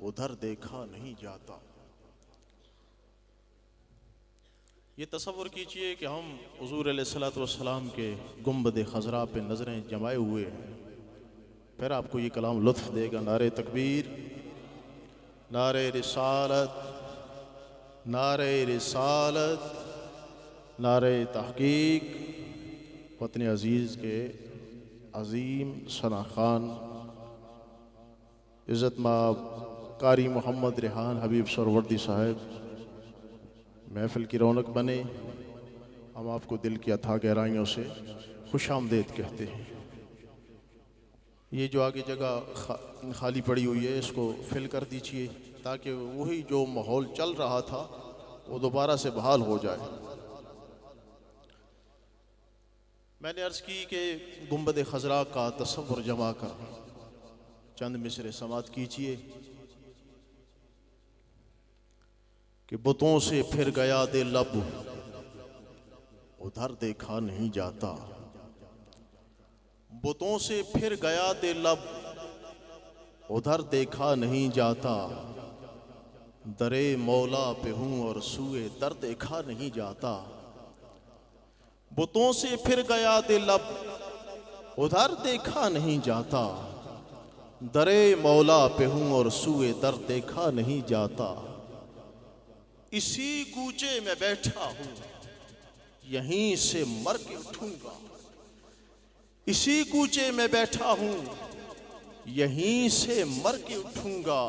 ادھر دیکھا نہیں جاتا۔ یہ تصور کیجئے کہ ہم حضور علیہ الصلوۃ والسلام کے گنبد خضراء پہ نظریں جمائے ہوئے ہیں، پھر آپ کو یہ کلام لطف دے گا۔ نعرہ تکبیر، نعرہ رسالت، نعرہ رسالت، نعرہ تحقیق۔ وطن عزیز کے عظیم ثنا خان عزت مآب قاری محمد ریحان حبیب سہروردی صاحب محفل کی رونق بنے، ہم آپ کو دل کی اتھاہ گہرائیوں سے خوش آمدید کہتے ہیں۔ یہ جو آگے جگہ خالی پڑی ہوئی ہے اس کو فل کر دیجئے تاکہ وہی جو ماحول چل رہا تھا وہ دوبارہ سے بحال ہو جائے۔ میں نے عرض کی کہ گنبد خضراء کا تصور جما کر چند مصرے سماعت کیجئے کہ بتوں سے پھر گیا دل اب ادھر دیکھا نہیں جاتا، بتوں سے پھر گیا دل اب ادھر دیکھا نہیں جاتا، درے مولا پہ ہوں اور سوئے در دیکھا نہیں جاتا۔ بتوں سے پھر گیا دل اب ادھر دیکھا نہیں جاتا، درے مولا پہ ہوں اور سوئے در دیکھا نہیں جاتا۔ اسی کوچے میں بیٹھا ہوں یہیں سے مر کے اٹھوں گا، اسی کوچے میں بیٹھا ہوں یہیں سے مر کے اٹھوں گا،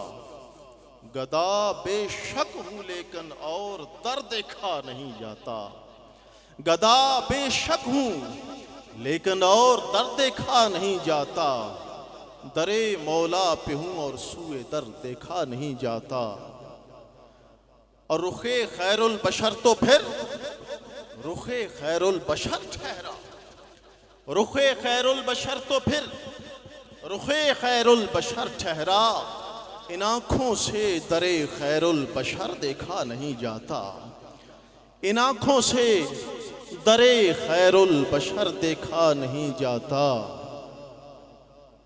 گدا بے شک ہوں لیکن اور در دیکھا نہیں جاتا، گدا بے شک ہوں لیکن اور در دیکھا نہیں جاتا، درے مولا پہ ہوں اور سوئے در دیکھا نہیں جاتا۔ اور رخ خیر البشر تو پھر رخ خیر البشر ٹھہرا، رخ خیر البشر تو پھر رخ خیر البشر ٹھہرا، ان آنکھوں سے در خیر البشر دیکھا نہیں جاتا، ان آنکھوں سے در خیر البشر دیکھا نہیں جاتا۔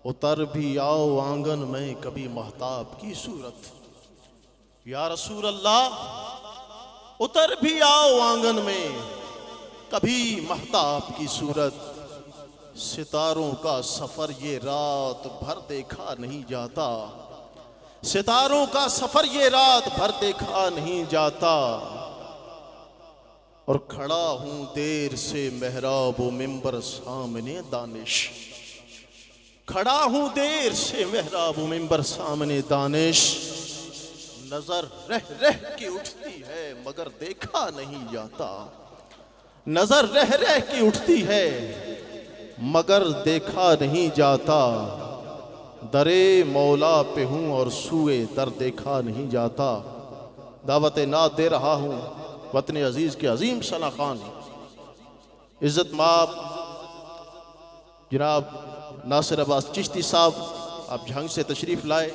اتر بھی آؤ آنگن میں کبھی مہتاب کی صورت، یا رسول اللہ اتر بھی آؤ آنگن میں کبھی مہتاب کی صورت، ستاروں کا سفر یہ رات بھر دیکھا نہیں جاتا، ستاروں کا سفر یہ رات بھر دیکھا نہیں جاتا۔ اور کھڑا ہوں دیر سے محراب و منبر سامنے دانش، کھڑا ہوں دیر سے محراب و منبر سامنے دانش، نظر رہ رہ کے اٹھتی ہے مگر دیکھا نہیں جاتا، نظر رہ رہ کے اٹھتی ہے مگر دیکھا نہیں جاتا، درے مولا پہ ہوں اور سوئے در دیکھا نہیں جاتا۔ دعوت نعت دے رہا ہوں وطن عزیز کے عظیم ثنا خان عزت مآب جناب ناصر عباس چشتی صاحب، آپ جھنگ سے تشریف لائے،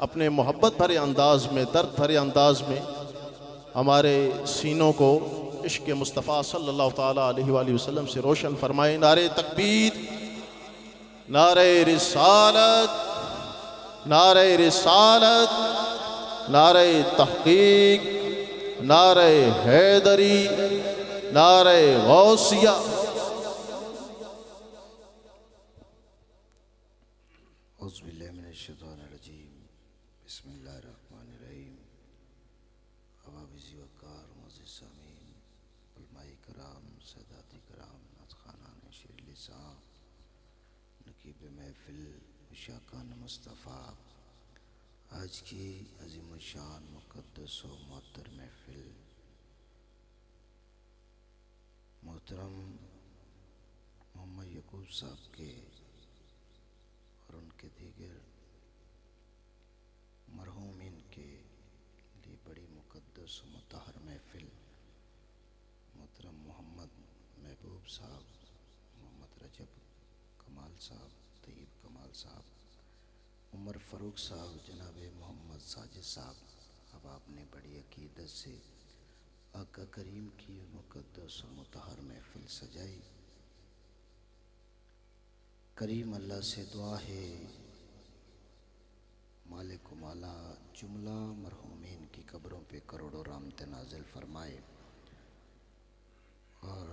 اپنے محبت بھرے انداز میں، درد بھرے انداز میں ہمارے سینوں کو عشق مصطفیٰ صلی اللہ تعالیٰ علیہ وآلہ وسلم سے روشن فرمائے۔ نعرہ تکبیر، نعرہ رسالت، نعرہ رسالت، نعرہ تحقیق، نعرہ حیدری، نعرہ غوثیہ۔ اعوذ باللہ من الشیطان الرجیم، بسم اللہ الرحمن الرحیم۔ عوابضی وقار معزز سامعین، علماء کرام، سادات کرام، نعت خوانان شیر لسان، نقیب محفل مشاکان مصطفیٰ، آج کی عظیم الشان مقدس و معطر محفل محترم محمد یعقوب صاحب کے اور ان کے دیگر مرحومین کے لیے بڑی مقدس و مطہر محفل، محترم محمد محبوب صاحب، محمد رجب کمال صاحب، طیب کمال صاحب، عمر فاروق صاحب، جناب محمد ساجد صاحب، اب آپ نے بڑی عقیدت سے آقا کریم کی مقدس و مطہر محفل سجائی۔ کریم اللہ سے دعا ہے مالک و مولا جملہ مرحومین کی قبروں پہ کروڑوں رحمت نازل فرمائے اور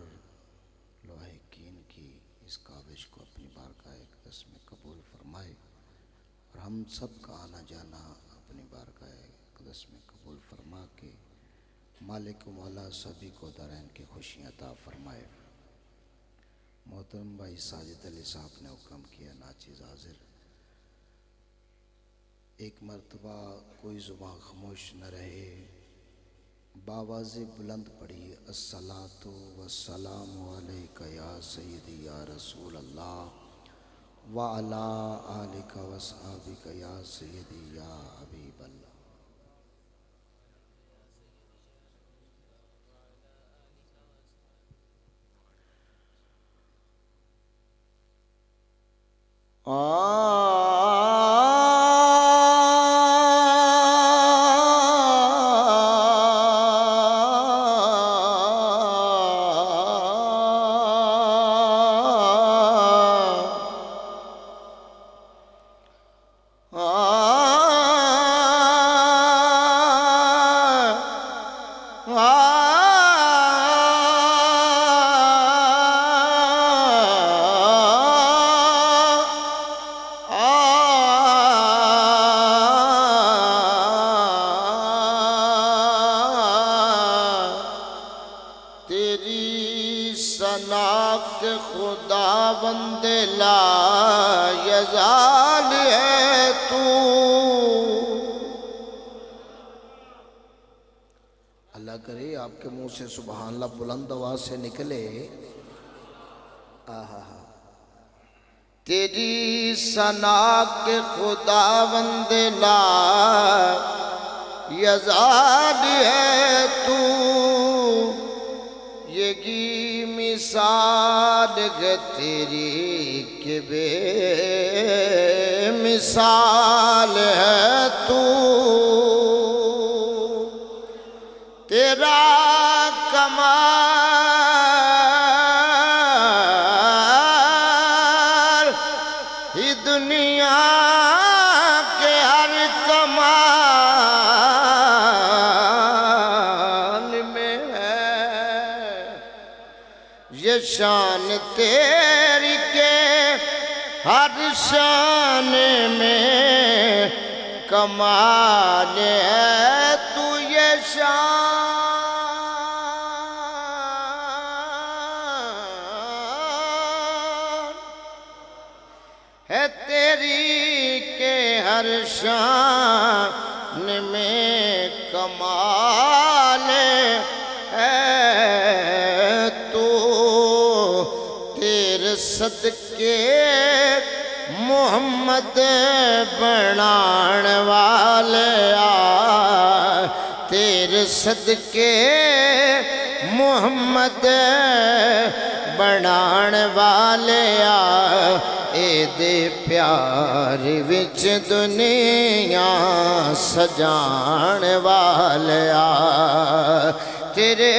لوح یقین کی اس کاوش کو اپنی بارگاہ اقدس میں قبول فرمائے اور ہم سب کا آنا جانا اپنی بارگاہ اقدس میں قبول فرما کے مالک و مولا سبھی کو دارین کی خوشیاں عطا فرمائے۔ محترم بھائی ساجد علی صاحب نے حکم کیا ناچیز حاضر، ایک مرتبہ کوئی زبان خاموش نہ رہے، باواز بلند پڑھی الصلاۃ والسلام علیک یا سیدی یا رسول اللہ وعلی آلک واصحابک یا سیدی یا حبیب اللہ۔ تیری ثنا کے خدا بند لا یزال ہے تو۔ اللہ کرے آپ کے منہ سے سبحان اللہ بلند آواز سے نکلے۔ تیری ثنا کے خدا بند لا یزال ہے تو، یہی مثال ہے تیری کہ بے مثال ہے تو۔ تیرا کمال ہی دنیا کے ہر کمال میں ہے، یہ شان تیری کے ہر شان میں کمال ہے تو، یہ شان ہے تیری کہ ہر شان میں کمال ہے تو۔ تیرے صدقے محمد بنان والے آ، تیرے صدقے محمد بنان والے آ، اے دے پیار وچ دنیا سجان والے آ، تیرے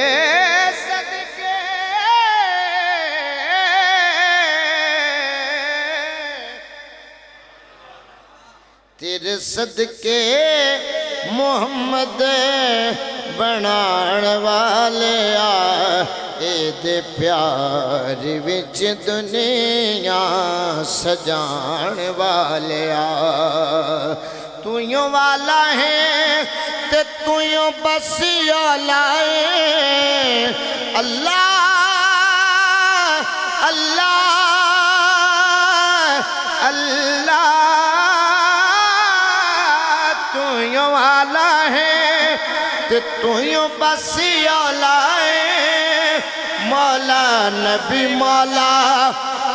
تیرے صدقے محمد بنان والے آ، اے دے پیار وچ دنیا سجان والے آ۔ تو یوں والا ہے تے تو یوں بس والا ہے، اللہ اللہ اللہ والا ہے تے تو یوں بس اولا ہے، مولا نبی مولا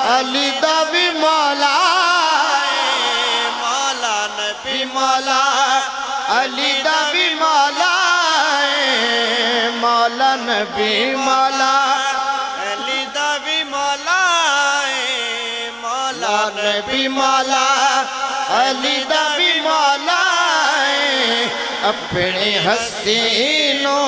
علی دا بھی مولا ہے، مولا نبی مولا علی دا بھی مولا ہے، مولا نبی مولا علی دا بھی مولا ہے، مولا نبی مولا علی دا بھی مولا ہے، اپنے حسینوں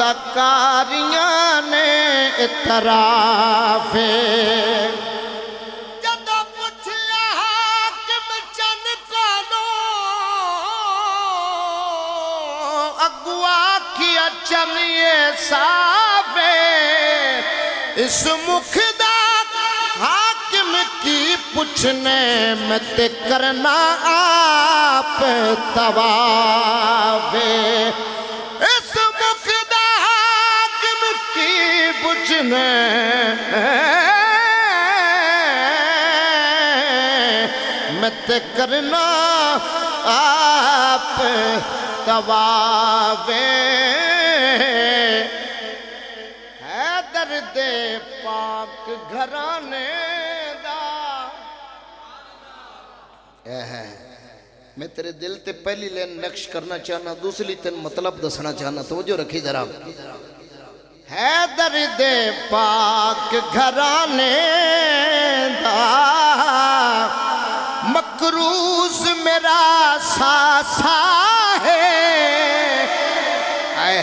تکاریاں نے اعتراف جدو پوچھیا حاکم چند کولو اگوا کیا چلیے صاف اس مکھ دا حاکم کی پوچھنے میں تے کرنا آپ طواف اس مکھ دا حاکم کی پوچھنے میں تے کرنا آپ طواف درد پاک گھرانے دا میں تیرے دل تے پہلی لین نقش کرنا چاہنا دوسری تین مطلب دسنا چاہنا توجہ رکھی ذرا ہے درد پاک گھرانے دا مکروز میرا ساسا ہے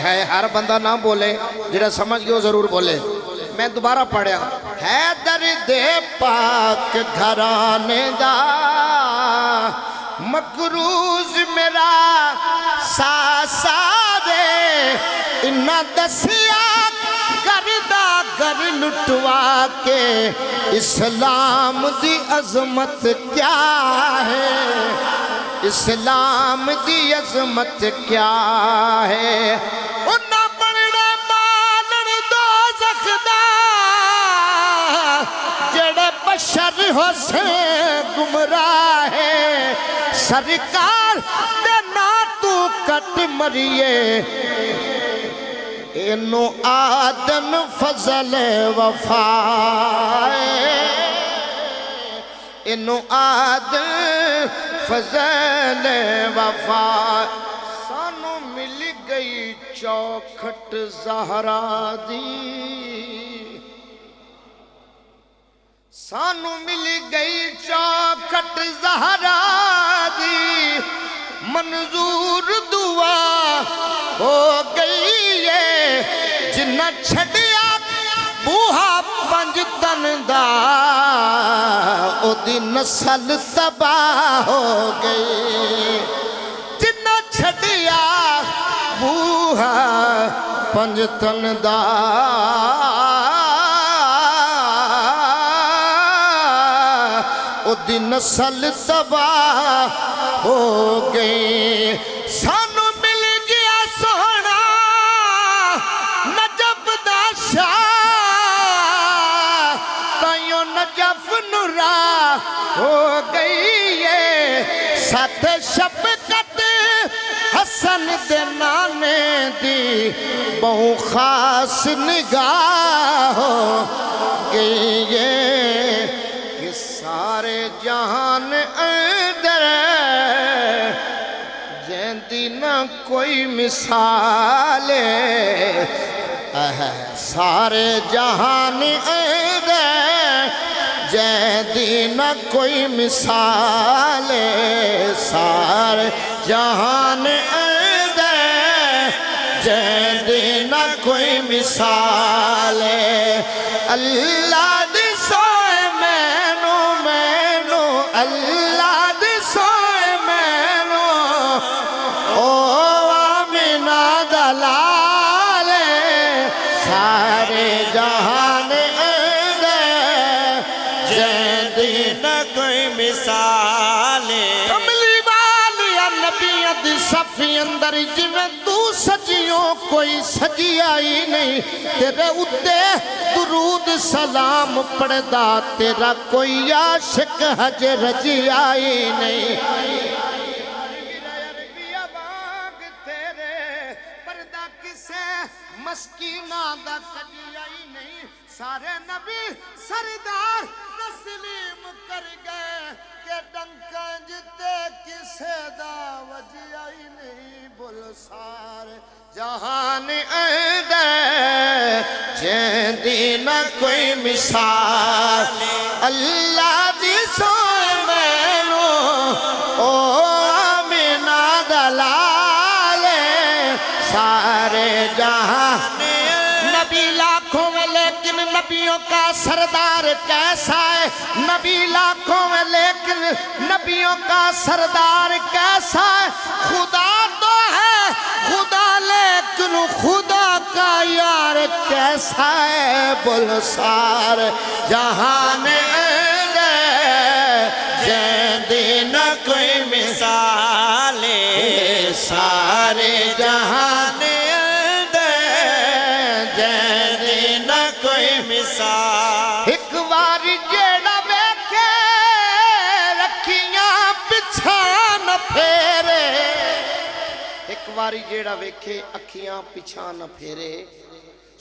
ہے ہر بندہ نہ بولے جڑا سمجھ گئے ضرور بولے میں دوبارہ پڑھیا ہے درد پاک گھرانے دا مکروز میرا ساسا دے انہا دسیا کردہ گر لٹوا کے اسلام دی عظمت کیا ہے اسلام دی عظمت کیا ہے انہا بڑھنے بالن دوزخ دا جڑے بشر ہو سے گمراہ ہے سرکار دینا تو کٹ مریے انو آدن فضل وفائے انو آدن فضل وفا سانو مل گئی چوکھٹ زہرا دی سانو مل گئی چوکھٹ زہرا دی منظور دعا ہو گئی ہے جنہ چھڑیا بوہا پنج تن دا او دی نسل تباہ ہو گئی جنہ چھڑیا بوہا پنج تن دا او دی نسل تباہ ہو گئی سانو مل گیا سونا نجف دا شاہ تائیوں نجف نورا ہو گئی ہے ساتھ شفقت حسن دے نانے دی بہو خاص نگاہ ہو گئی ہے کہ سارے جہان اندر جیندی نہ کوئی مثال سارے جہان اندر جیندی نہ کوئی مثال سارے جہان اندر جیندی نہ کوئی مثال اللہ دی سوئے مینو اللہ دی سوئے مینو او آمینہ دلال سارے جہان جیندی نہ کوئی مثال کملی والی نبیوں دی صفی اندر جویں تو سجیوں کوئی سجی آئی نہیں تیرے اتے درود سلام پڑھدا تیرا کوئی عاشق حج رجی آئی نہیں پردہ کسے مسکینہ دا کجی آئی نہیں سارے نبی سردار تسلیم کر گئے کہ ڈنکاں جتے کسے دا وجی آئی نہیں بول سارے جہان اندر جیندی نہ کوئی مثال اللہ دی سوئے مینو او آمینہ دلال سارے سارے جہان نبی لاکھوں میں لیکن نبیوں کا سردار کیسا ہے نبی لاکھوں میں لیکن نبیوں کا سردار کیسا ہے خدا تو ہے خدا لیکن خدا کا یار کیسا ہے بول سارے جہان دے جیندی نہ کوئی مثال سارے جہان دے جیندی نہ کوئی مثال ایک بار جیڑا ویکھے رکھیاں پچھا نہ پھیرے ایک باری جیڑا ویکھے اکھیاں پچھا نہ پھیرے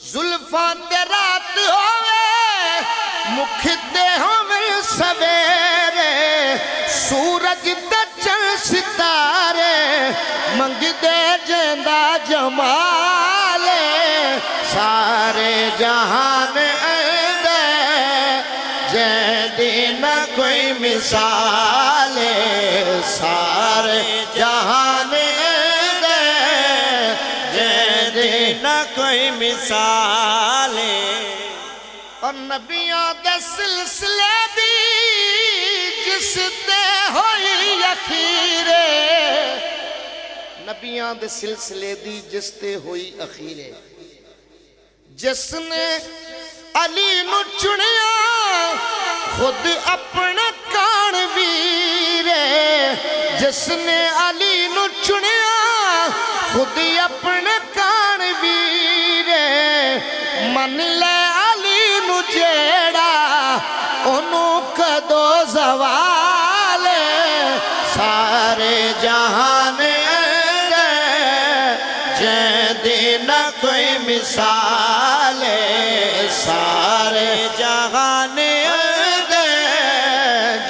زلفاں تے رات ہوئے مکھ تے ہوئے سویرے سورج تے چند ستارے منگ دے جیندہ جمال سارے جہان دے جیندی نہ کوئی مثال سارے جہان دے جیندی نہ کوئی مثال اور نبیوں دے سلسلے دی جس تے ہوئی اخیرے نبیوں دے سلسلے دی جس تے ہوئی اخیرے جس نے علی نو چنیا خود اپنا کان ویرے جس نے علی نو چنیا خود اپنا کان ویرے من لے علی نو جیڑا انہوں کدو زوال سارے جہان دے جیندی نہ کوئی مثال سارے جہان دے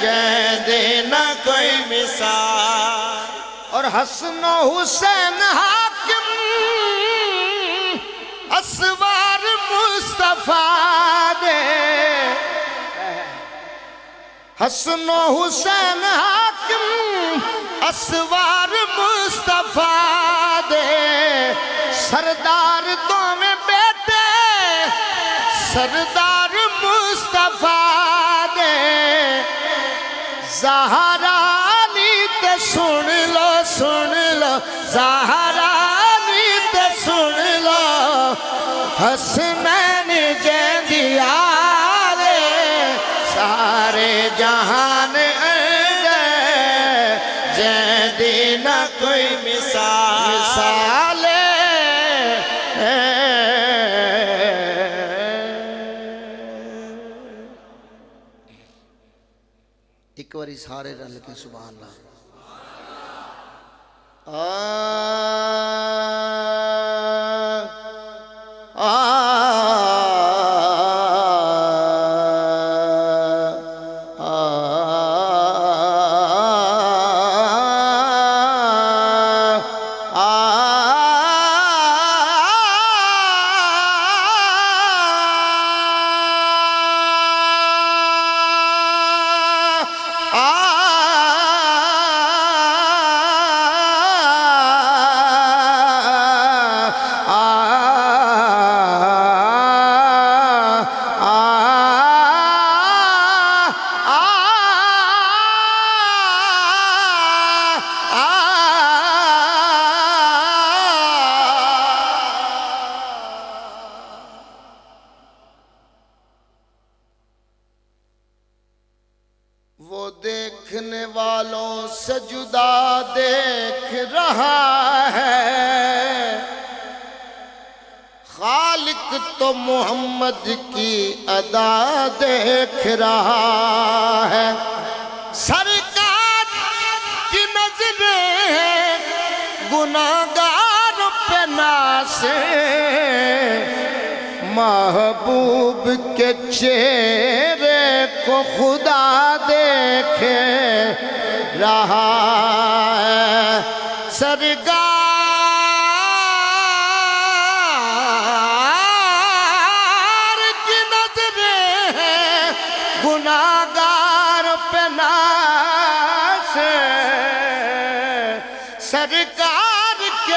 جیندی نہ کوئی مثال اور حسن و حسین حاکم اسوار مصطفیٰ دے حسن و حسین حاکم اسوار مصطفیٰ دے سردار دو میں بیٹے سردار مصطفیٰ دے زہرا علی تے سن لو زہرا علی تے سن لو حسنین جیندی آلے سارے جہان دے جیندی نہ کوئی مثال ایک باری سارے رل کے سبحان اللہ وہ دیکھنے والوں سے جدا دیکھ رہا ہے خالق تو محمد کی ادا دیکھ رہا ہے سرکار کی نظریں گناہگار پہ ناسے محبوب کے چہرے کو خدا دیکھ رہا ہے سرکار کی نظریں گناہگار پہ ناز سرکار کے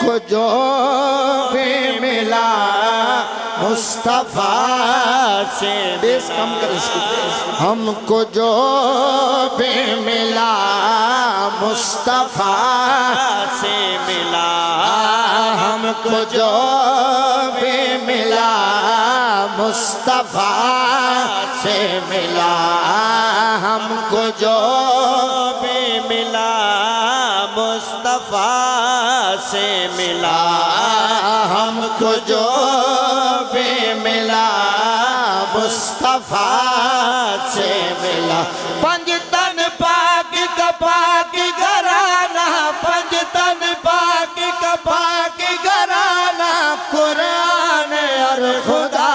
کو جو بھی ملا مصطفیٰ سے بیس کم کر اس کی ہم کو جو بھی ملا مصطفیٰ سے ملا ہم کو جو بھی ملا مصطفیٰ سے ملا ہم کو جو بھی ملا مصطفیٰ سے ملا ہم کو جو بھی ملا مصطفیٰ سے ملا پنج تن پاک کا پاک گھرانہ پنج تن پاک کا پاک گھرانہ قرآن اور خدا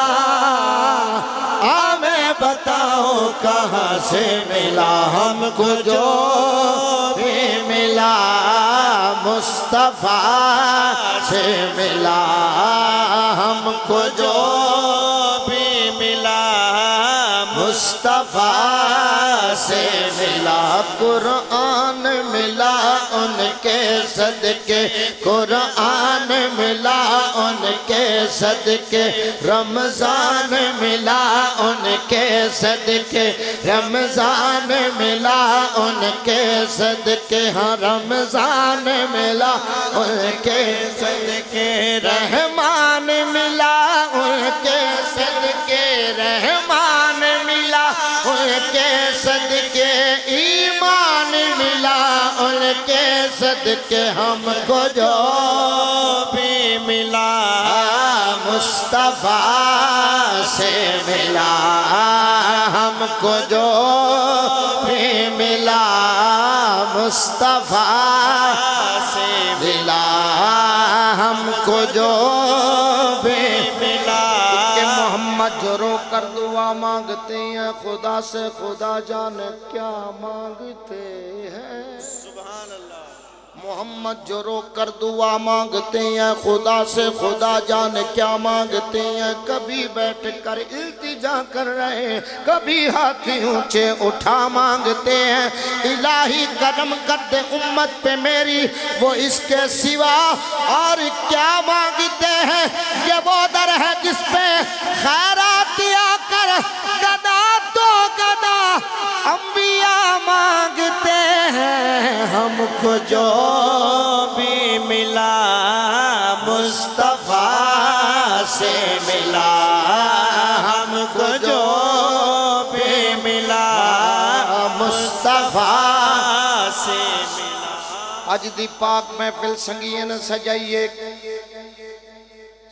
میں بتاؤ کہاں سے ملا ہم کو جو بھی ملا مصطفیٰ سے ملا ہم کو جو بھی ملا مصطفیٰ سے ملا قرآن ملا ان کے صدقے قرآن ملا ان کے صدقے رمضان ملا ان کے صدقے رمضان ملا ان کے صدقے ہاں رمضان ملا ان کے صدقے رحمان ملا ان کے صدقے رحمان ملا ان کے صدقے ایمان ملا ان کے صدقے ہم کو جو بھی ملا مصطفیٰ سے ملا ہم کو جو بھی ملا مصطفیٰ سے ملا ہم کو جو بھی ملا کہ محمد جو رو کر دعا مانگتے ہیں خدا سے خدا جانے کیا مانگتے ہیں محمد جو رو کر دعا مانگتے ہیں خدا سے خدا جانے کیا مانگتے ہیں کبھی بیٹھ کر التجا کر رہے ہیں کبھی ہاتھی اونچے اٹھا مانگتے ہیں الہی کرم کر دے امت پہ میری وہ اس کے سوا اور کیا مانگتے ہیں یہ وہ در ہے جس پہ خیرات دیا کر گدا تو گدا انبیاء مانگتے ہیں ہم کو جو بھی ملا مصطفیٰ سے ملا ہم کو جو بھی ملا مصطفیٰ سے ملا اج دی پاک محفل سنگین سجائیے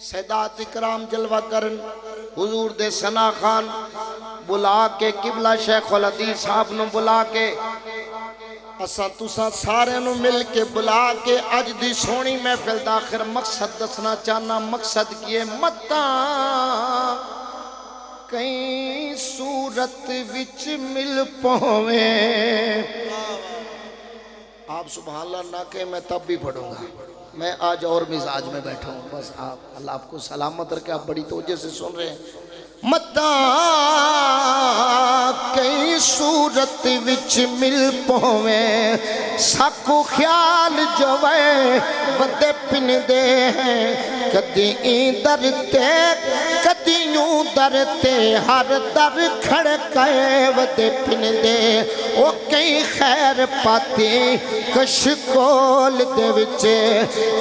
سیدات اکرام جلوہ کرن حضور دے ثنا خان بلا کے قبلہ شیخ الحدیث صاحب نو بلا کے اساں تساں سارے نو مل کے بلا کے اج دی سونی محفل دا آخر مقصد دسنا چاہنا مقصد کیے متاں کئی صورت وچ مل پویں آپ سبحان اللہ نہ کہ میں تب بھی پڑھوں گا میں آج اور مزاج میں بیٹھا ہوں بس آپ اللہ آپ کو سلامت رکھے آپ بڑی توجہ سے سن رہے ہیں متاں کئی صورت وچ مل پویں ساکو خیال جو وے ودے پن دے ہیں کدی در تے کدی یوں در تے ہر در کھڑکے ودے پن دے او کئی خیر پاتی کشکول دے وچے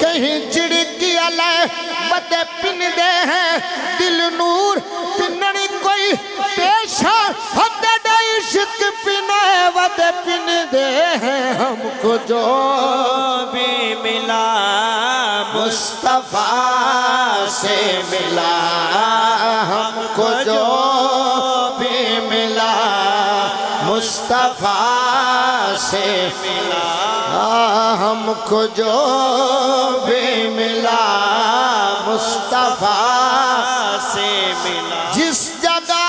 کہیں جڑکی علیہ ودے پن دے ہیں دل نور پنڑی کوئی پیشہ ہدے دے عشق پنے ودے پن دے ہیں ہم کو جو بھی ملا مصطفیٰ سے ملا ہم کو جو بھی ملا مصطفیٰ سے ملا ہم کو جو بھی ملا مصطفیٰ سے ملا جس جگہ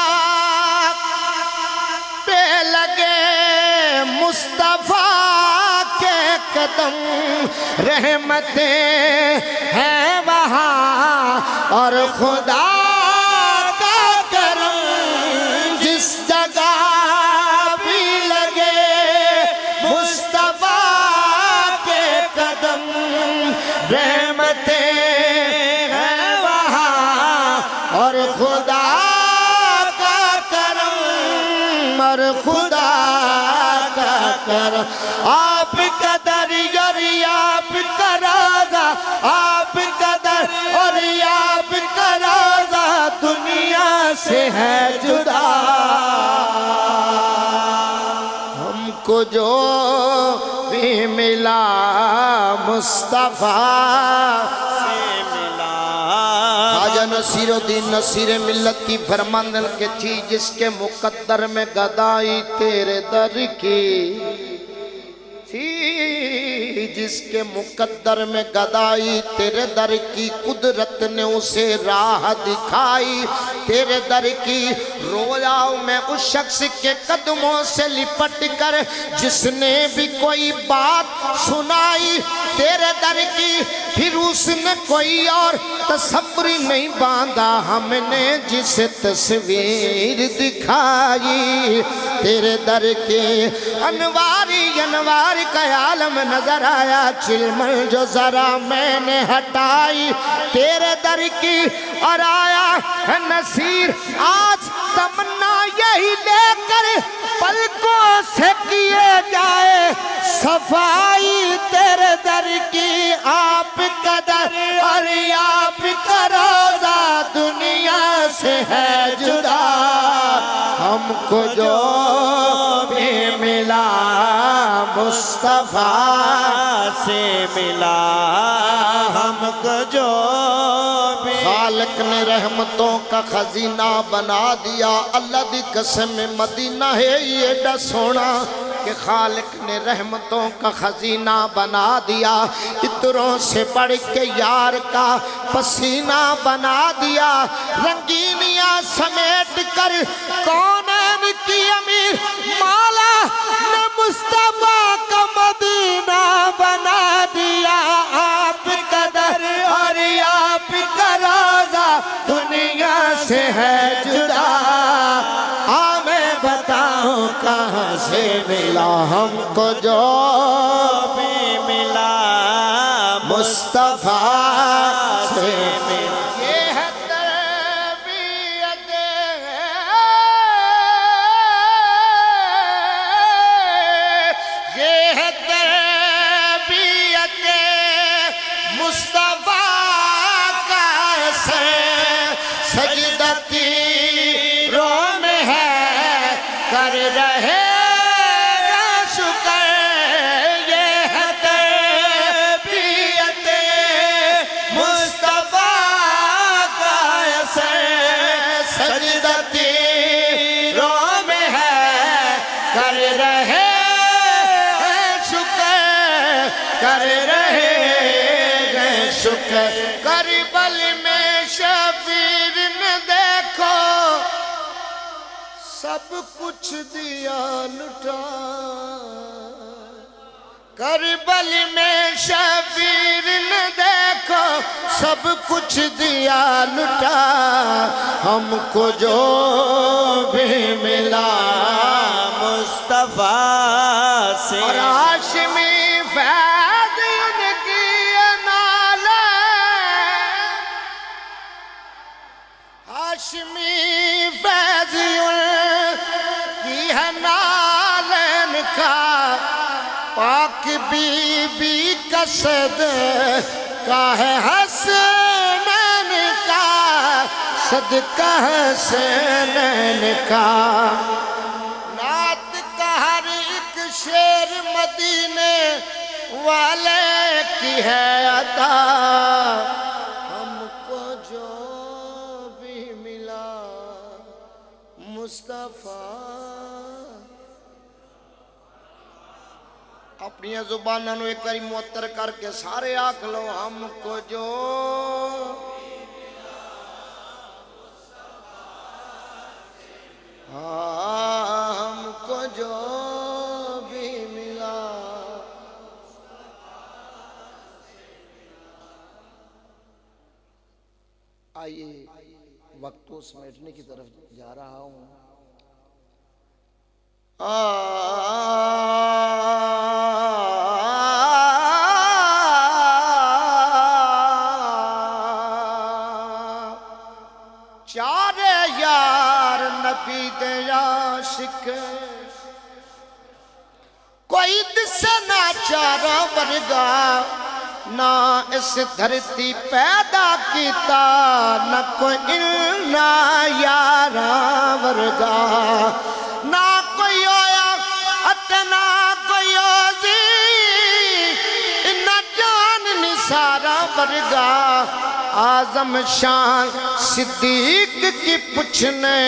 پہ لگے مصطفیٰ کے قدم رحمتیں ہیں وہاں اور خدا کا کرم جس جگہ بھی لگے مصطفیٰ کے قدم رحمتیں پر خدا کا کر آپ کا در اور آپ کا راضا آپ کا در اور آپ کا راضا دنیا سے ہے جدا ہم کو جو بھی ملا مصطفیٰ خواجہ نصیر الدین نصیر ملت کی فرماندن کے تھی جس کے مقدر میں گدائی تیرے در کی تھی جس کے مقدر میں گدائی تیرے در کی قدرت نے اسے راہ دکھائی تیرے در کی رویا میں اس شخص کے قدموں سے لپٹ کر جس نے بھی کوئی بات سنائی تیرے در کی پھر اس نے کوئی اور تصور نہیں باندھا ہم نے جس تصویر دکھائی تیرے در کے انواری انوار کا عالم نظر آیا چلمن جو ذرا میں نے ہٹائی تیرے در کی اور آیا ہے نصیر آج تمنا یہی لے کر پلکوں سے کیے جائے صفائی تیرے در کی آپ کا در اور آپ کا روضہ دنیا سے ہے جدا ہم کو جو بھی ملا مصطفیٰ سے ملا ہم کو جو بھی خالق نے رحمتوں کا خزینہ بنا دیا اللہ دی قسم مدینہ ہے یہ ڈا سونا کہ خالق نے رحمتوں کا خزینہ بنا دیا عطروں سے بڑھ کے یار کا پسینہ بنا دیا رنگینیاں سمیٹ کر کونین کی امیر مولا نے مصطفیٰ کا مدینہ بنا دیا آپ کا در اور آپ کا روضہ دنیا سے ہے جدا میں بتاؤں کہاں سے ملا ہم کو جو بھی ملا مصطفیٰ سے ملا یہ ہے تربیت یہ ہے تربیت مصطفیٰ کا اثر سجدہ تیروں میں ہے کر رہے گا شکر یہ ہے تربیت مصطفیٰ کا اثر سجدہ تیروں میں ہے کر رہے شکر کر رہے گئے شکر کربل میں شبیر نے دیکھو سب کچھ دیا لٹا کربل میں شبیر نے دیکھو سب کچھ دیا لٹا ہم کو جو بھی ملا مصطفیٰ سے اور ہاشمی فیض ان کی نالے ہاشمی فیض ان کی ہے نالین کا پاک بی بی کا صدقہ ہے حسنین کا صدقہ حسنین کا نعت کا ہر ایک شعر مدینے والے کی ہے عطا ہم کو جو بھی ملا مصطفیٰ اپنی زبانوں ایک باری معطر کر کے سارے آکھ لو ہم کو جو ہم کو جو بھی ملا آئیے وقت کو سمیٹنے کی طرف جا رہا ہوں چار یار نبی دے عاشق کوئی دسے نہ چارہ ورگا نہ اس دھرتی پیدا کیتا نہ کوئی نہ یارہ ورگا نہ کوئی ہویا اتنا کوئی ہوزی نہ جان نثارہ ورگا آزم شان صدیق کی پوچھنے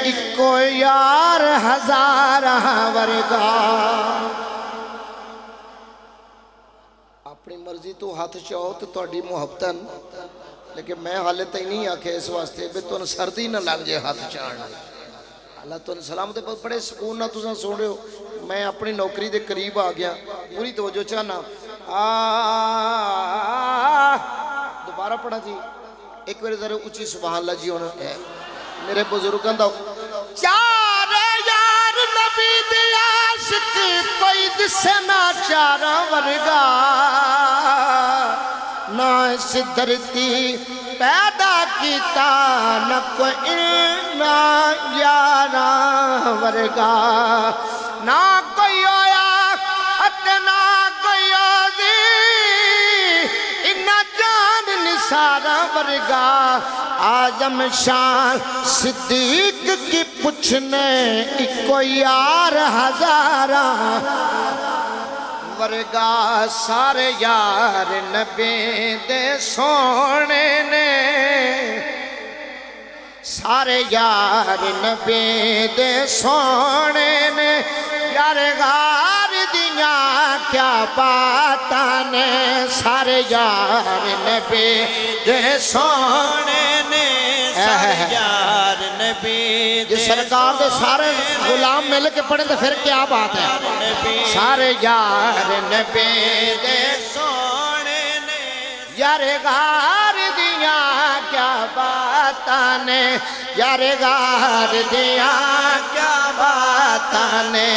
اکو یار ہزارہ ورگا اپنی مرضی تو ہاتھ چاہو تو توڑی محبتن لیکن میں حالے تھی نہیں آکھے اس واسطے بھی تو سردی نہ لگ جائے ہاتھ چاہنا اللہ تو سلام دے بڑے سکون نہ تُساں سن رہے ہو میں اپنی نوکری دے قریب آ گیا پوری توجہ چاہنا دوبارہ پڑھا جی ایک بار ذرا اچھی سبحان اللہ جی ہونا ہے میرے بزرگاں دا چار یار نبی دی عاشق کوئی دسے نہ چارہ ورگا نہ اس دھرتی پیدا کیتا نہ کوئی نہ یارہ ورگا نہ کوئی ہویا اتنا کوئی ہوزی انہ جان نثارہ ورگا آزم شان صدیق کی پوچھنے اکو یار ہزارہ ورگا سارے یار نبی دے سونے نے سارے یار نبی دے سونے نے یار غار دیاں کیا باتاں نے سارے یار نبی دے سونے نے سارے یار نبی دے سرکار دے سارے غلام مل کے پڑھیں تو پھر کیا بات ہے سارے یار نبی دے سونے نے یار غار دیاں کیا باتاں نے یار غار دیاں کیا باتاں نے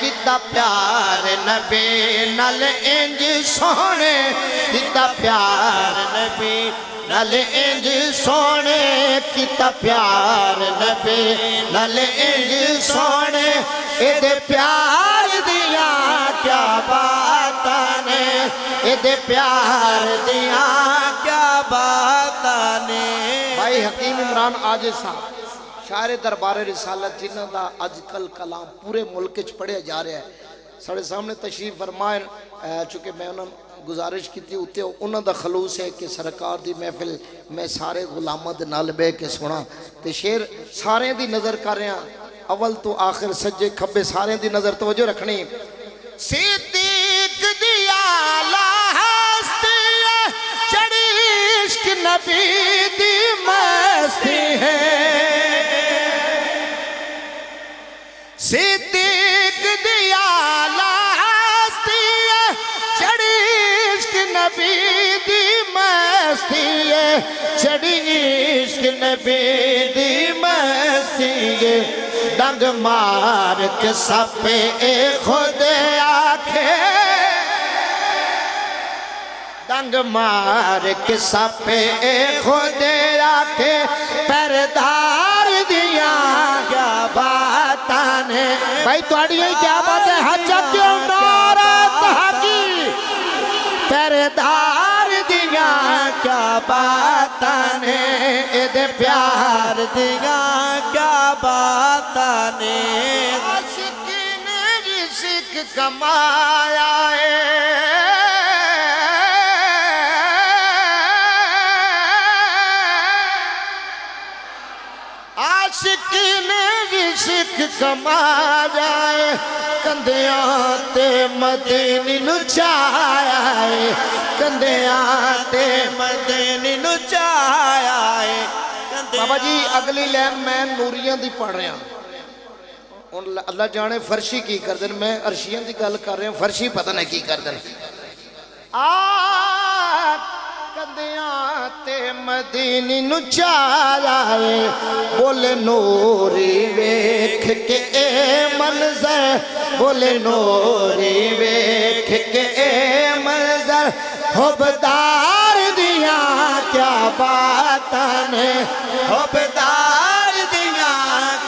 کتا پیار نبی نال انج سونے کتا پیار نبی نال انج سونے کتا پیار نبی نال انج سونے ایدے پیار دیاں کیا باتاں نے ایدے پیار دیاں کیا باتاں نے بھائی حکیم عمران آجے صاحب شاعر دربار رسالت جنہ دا آج کل کلام پورے ملک چ پڑھے جا رہے ہیں ساڑھے سامنے تشریف فرمائیں چونکہ میں انہوں گزارش کی تھی ہوتے ہو انہوں دا خلوص ہے کہ سرکار دی محفل میں سارے غلامت نال بے کے سنا تے شیر سارے دی نظر کر رہے ہیں اول تو آخر سجے کھبے سارے دی نظر توجہ رکھنی صدیق دیا لاستی چڑی عشق نبی دی مستی ہے صدیق دیا لاستی چڑی عشق نبی دی مستی ہے چڑی عشق نبی دی مستی ہے ڈنگ مار کے سپے خود آکھے ڈنگ مار کے سپے خود آکھے پردار دیاں کیا باتاں نے بھائی توڑی یہ کیا بات ہے حجت کیوں نارت حقی پردار دیاں کیا باتاں نے ایدے پیار دیاں کیا باتاں نے عاشق نے رزق کمایا ہے عاشق نے رزق کما جائے کندیاں تے مدینی نچایا ہے کندیاں تے مدینی نچایا ہے بابا جی اگلی لین میں نوریاں دی پڑھ رہے ہیں اللہ جانے فرشی کی کر دیں میں عرشیاں دی گل کر رہے ہیں فرشی پتہ نہیں کی کر دیں کندیاں تے مدینی نچایا ہے بولے نوری ویکھ کے اے منظر بولے نوری ویکھ کے اے منظر حبدار دیاں کیا باتاں نے حبدار دیاں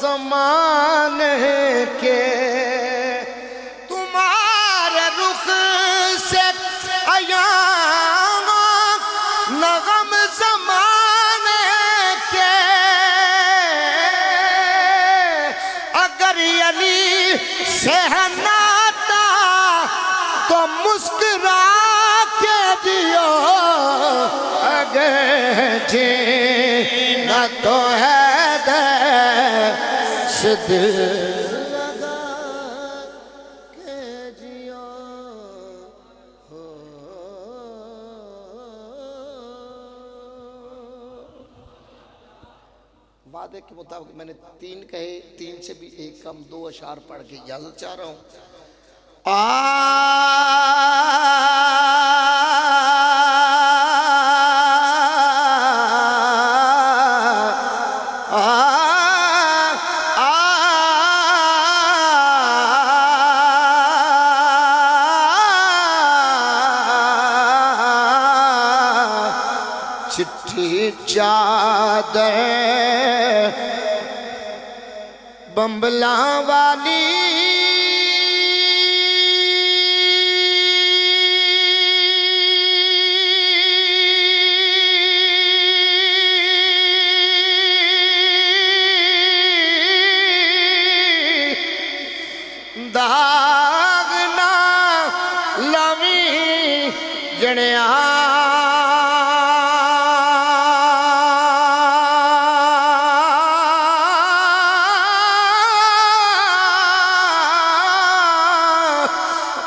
زمانے کے تمہارے رخ سے ایام نہ غم زمانے کے اگر علی سے ہے ناتا تو مسکرا کے دیو اگر جینا تو ہے دے دل لگا کے جیو وعدے کے مطابق میں نے 3 کہے، 3 سے بھی ایک کم، 2 اشعار پڑھ کے اجازت چاہ رہا ہوں. چٹھی چادر بمبلا والی داغ نہ لوی جنیا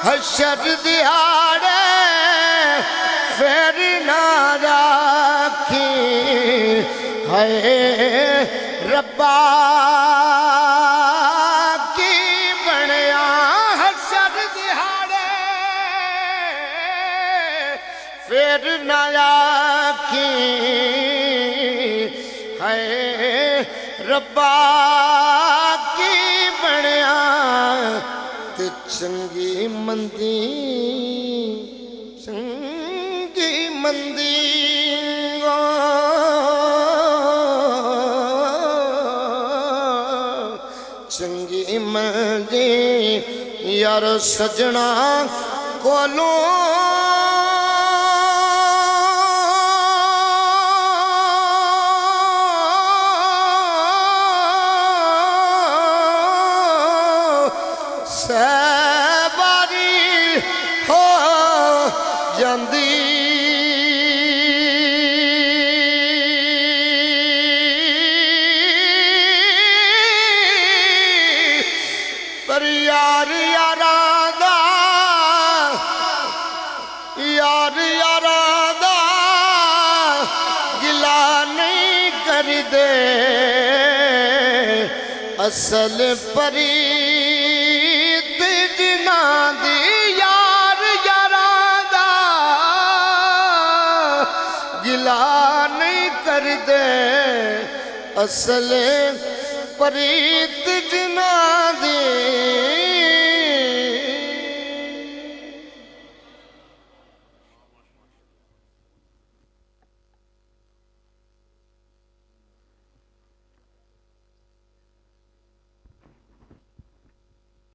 حشر دیاڑے پھر نہ رکھی ہے ربا کی بنیا حشر دیاڑے پھر نہ رکھی ہے ربا کی بنیا تے چنگی مندی چنگی مندی یار سجنا کولوں پر یار یارادہ گلا نہیں کر دے اصل پریت جنا دی یار یارادہ گلا نہیں کر دے اصل پریت جنا دی